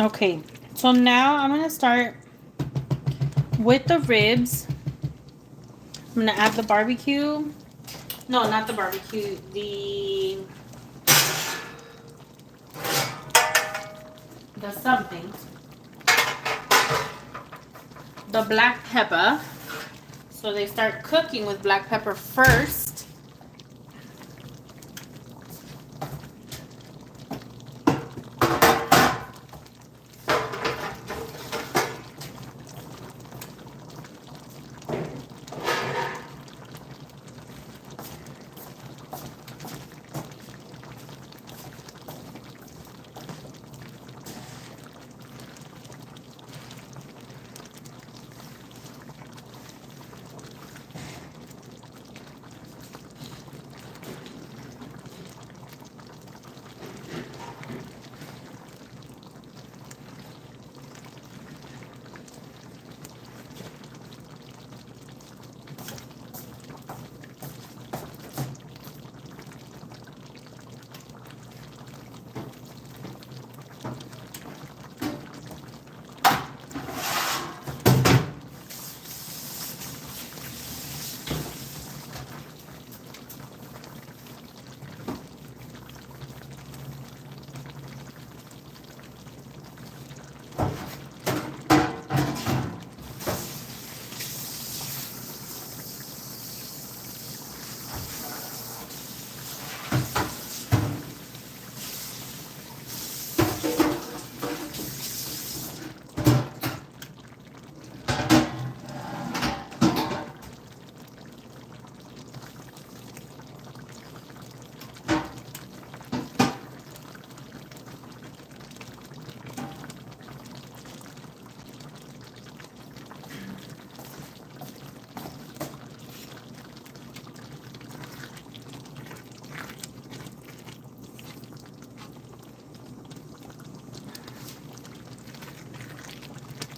Okay, so now I'm going to start with the ribs. I'm going to add the barbecue. No, not the barbecue. The something. The black pepper. So they start cooking with black pepper first.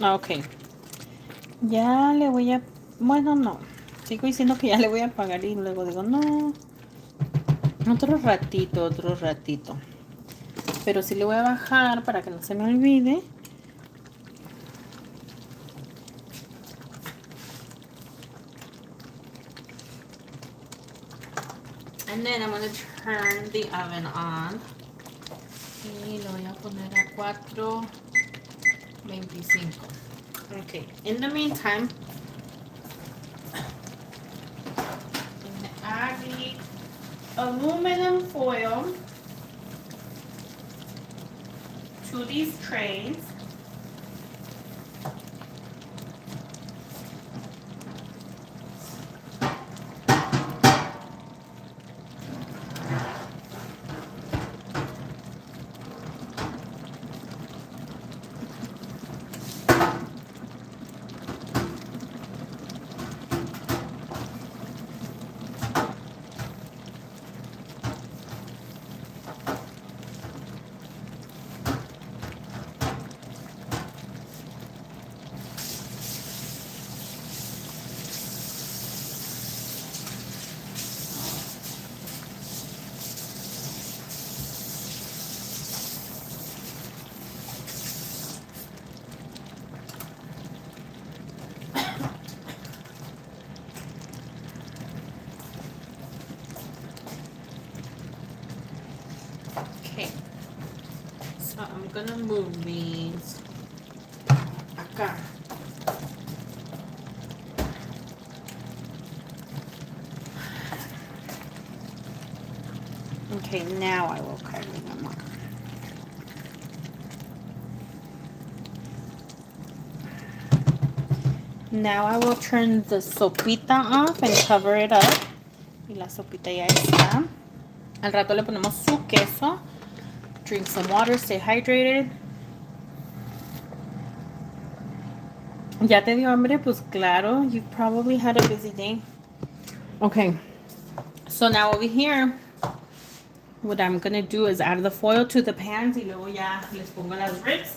Ok. Ya le voy a... Bueno, no. Sigo diciendo que ya le voy a apagar y luego digo, no. Otro ratito, otro ratito. Pero sí le voy a bajar para que no se me olvide. And then I'm going to turn the oven on. Y lo voy a poner a 425. Okay. In the meantime, I'm going to add the aluminum foil to these trays. Okay. So I'm gonna move these acá. Okay, now I will carry them on. Now I will turn the sopita off and cover it up. Y la sopita ya está. Al rato le ponemos su queso. Drink some water, stay hydrated. ¿Ya te dio hambre? Pues claro, you probably had a busy day. Okay, so now over here, what I'm gonna do is add the foil to the pans y luego ya les pongo las ribs.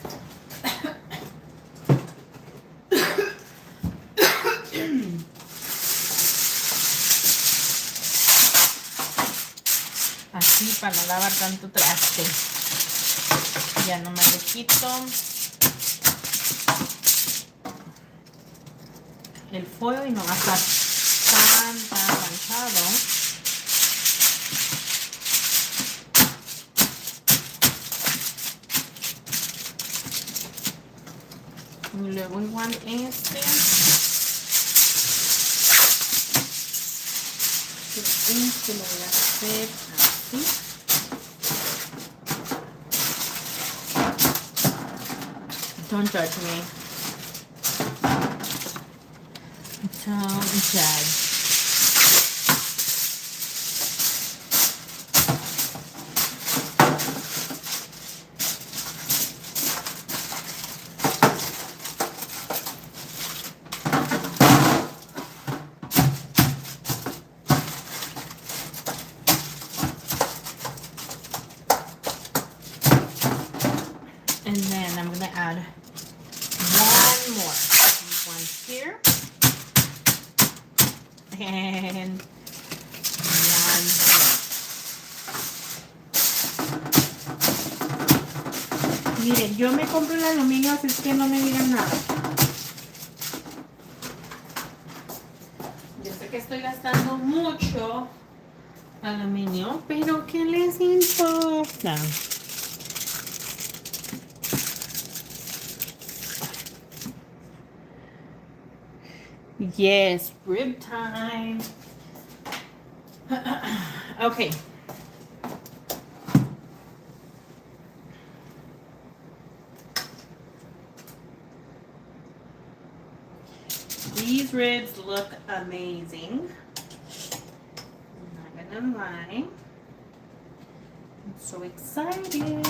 Así para no lavar tanto traste. Ya no me lo quito el foil y no va a estar tan manchado. Y luego igual este lo voy a hacer así. Don't judge me. Don't judge. And then I'm gonna add one more. One here. And one here. Miren, yo me compro el aluminio, así es que no me digan nada. Yo sé que estoy gastando mucho aluminio, pero ¿qué les importa? Yes, rib time. Okay. These ribs look amazing. I'm not gonna lie. I'm so excited.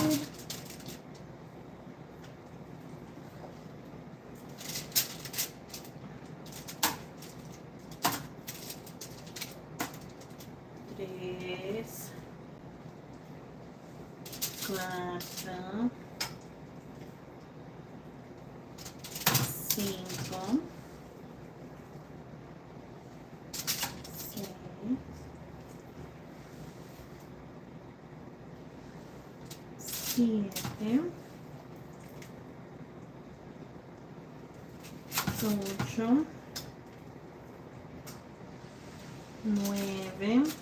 Tres. Cuatro. 5, 6, 7, 8, 9, 10.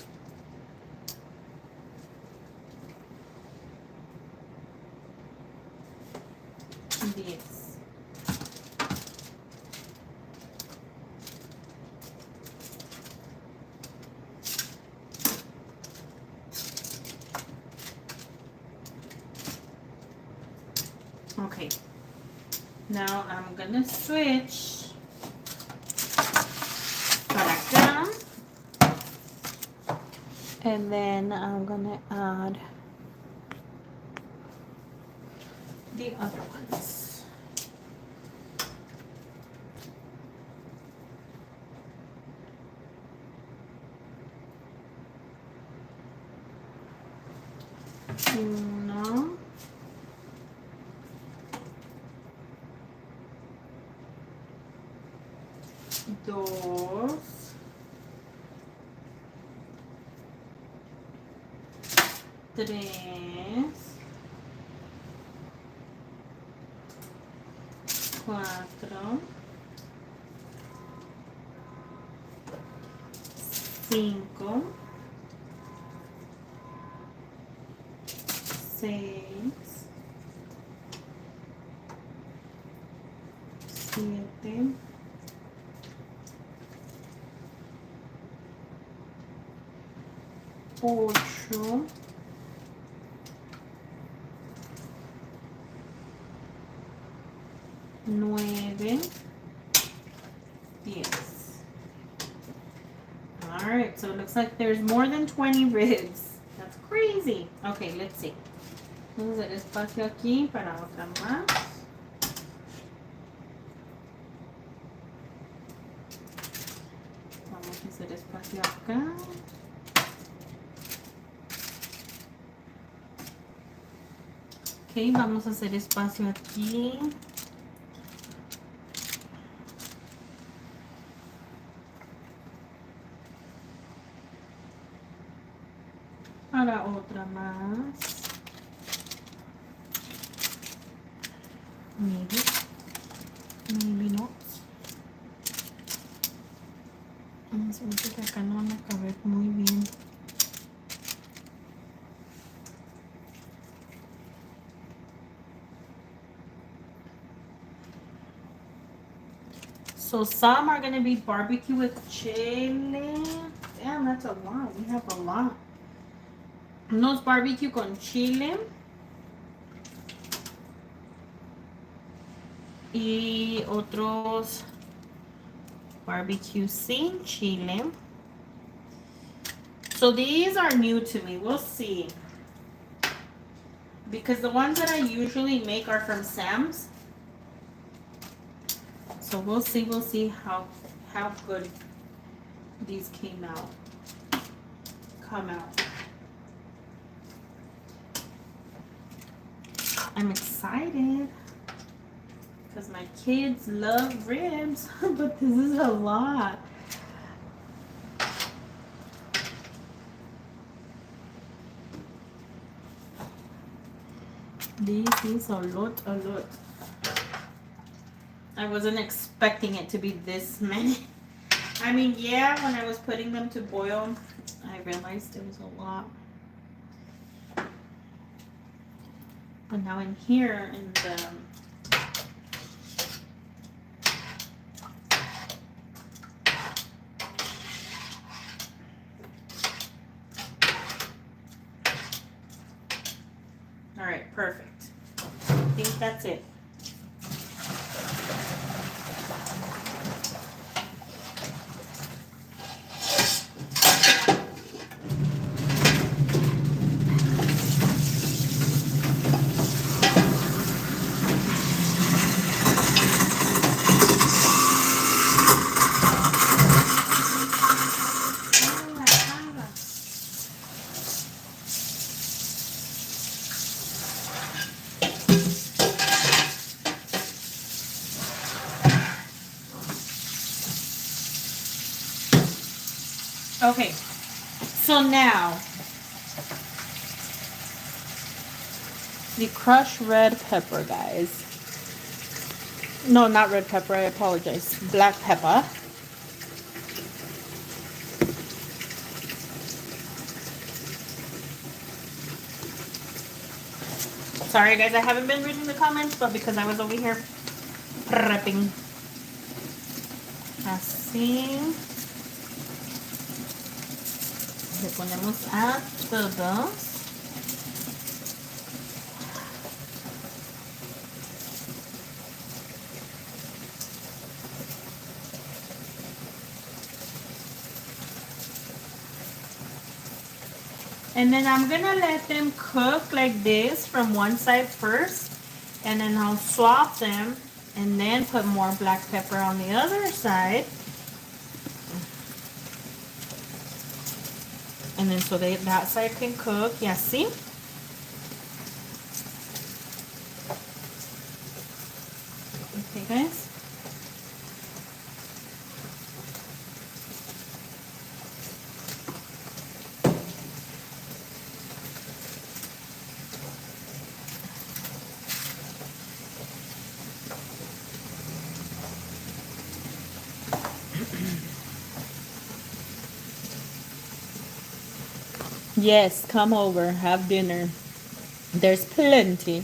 Okay, now I'm gonna switch para acá, and then I'm gonna add the other ones. Uno, dos, tres, cuatro, 5, 6, 7, 8, 9, 10. All right, so it looks like there's more than 20 ribs. That's crazy. Okay, let's see. Vamos a hacer espacio aquí para otra más. Vamos a hacer espacio acá. Ok, vamos a hacer espacio aquí. Para otra más. Maybe not. Siento que acá no van a caber muy bien. So some are gonna be barbecue with chile. Damn, that's a lot. We have a lot. Unos barbecue con chile. Y otros barbecue sin chile. So these are new to me. We'll see. Because the ones that I usually make are from Sam's. So we'll see how good these come out. I'm excited because my kids love ribs, but this is a lot. This is a lot. I wasn't expecting it to be this many. I mean, yeah, when I was putting them to boil, I realized it was a lot. But now in here, in the all right, perfect. I think that's it. Okay, so now the crushed red pepper, guys. No, not red pepper, I apologize. Black pepper. Sorry guys, I haven't been reading the comments, but because I was over here prepping. Así. Le ponemos a todos. And then I'm gonna let them cook like this from one side first, and then I'll swap them and then put more black pepper on the other side. And then so that side can cook. Yeah, see? Okay, guys. Yes, come over, have dinner. There's plenty.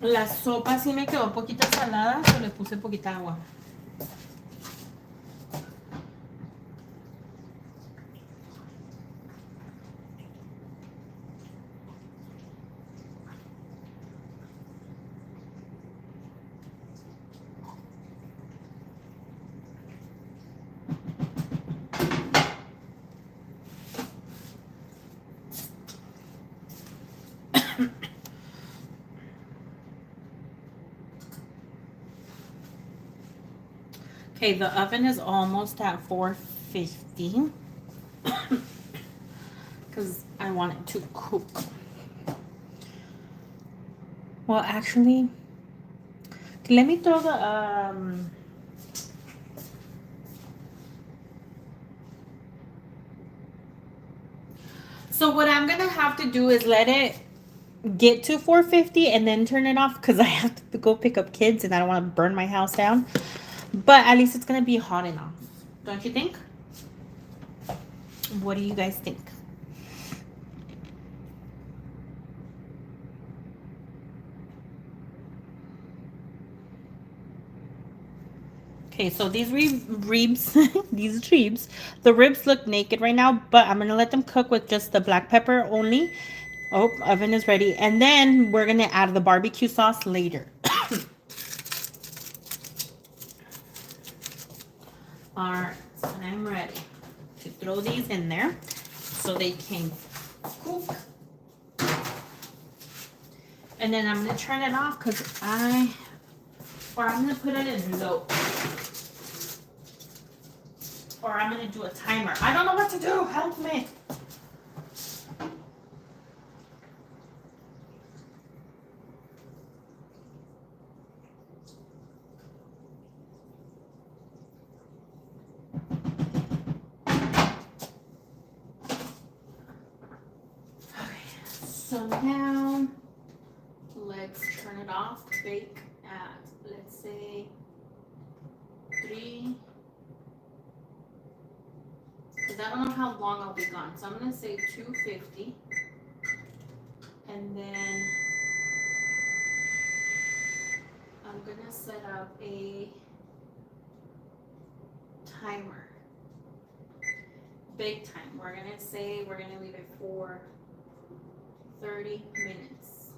La sopa sí me quedó poquita salada, so le puse poquita agua. Okay, the oven is almost at 450 because I want it to cook. Well, actually, let me throw the so what I'm gonna have to do is let it get to 450 and then turn it off because I have to go pick up kids and I don't want to burn my house down. But at least it's gonna be hot enough, don't you think? What do you guys think? Okay, so these ribs, these ribs, the ribs look naked right now, but I'm gonna let them cook with just the black pepper only. Oh, oven is ready. And then we're gonna add the barbecue sauce later. Alright, so I'm ready to throw these in there so they can cook. And then I'm gonna turn it off because I'm gonna put it in low. Or I'm gonna do a timer. I don't know what to do, help me. So now let's turn it off. Bake at, let's say, 3. Because I don't know how long I'll be gone. So I'm going to say 250. And then I'm going to set up a timer. Bake time. We're going to say we're going to leave it for 30 minutes.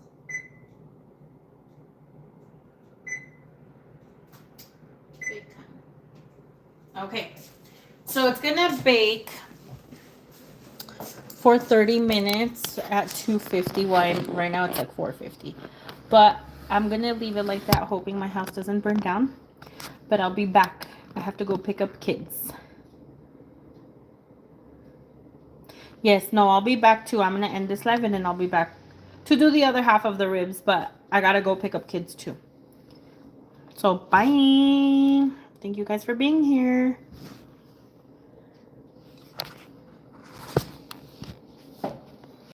Bake time. Okay. So it's going to bake for 30 minutes at 250. Right now it's like 450. But I'm going to leave it like that, hoping my house doesn't burn down. But I'll be back. I have to go pick up kids. Yes, no, I'll be back too. I'm going to end this live and then I'll be back to do the other half of the ribs. But I got to go pick up kids too. So, bye. Thank you guys for being here.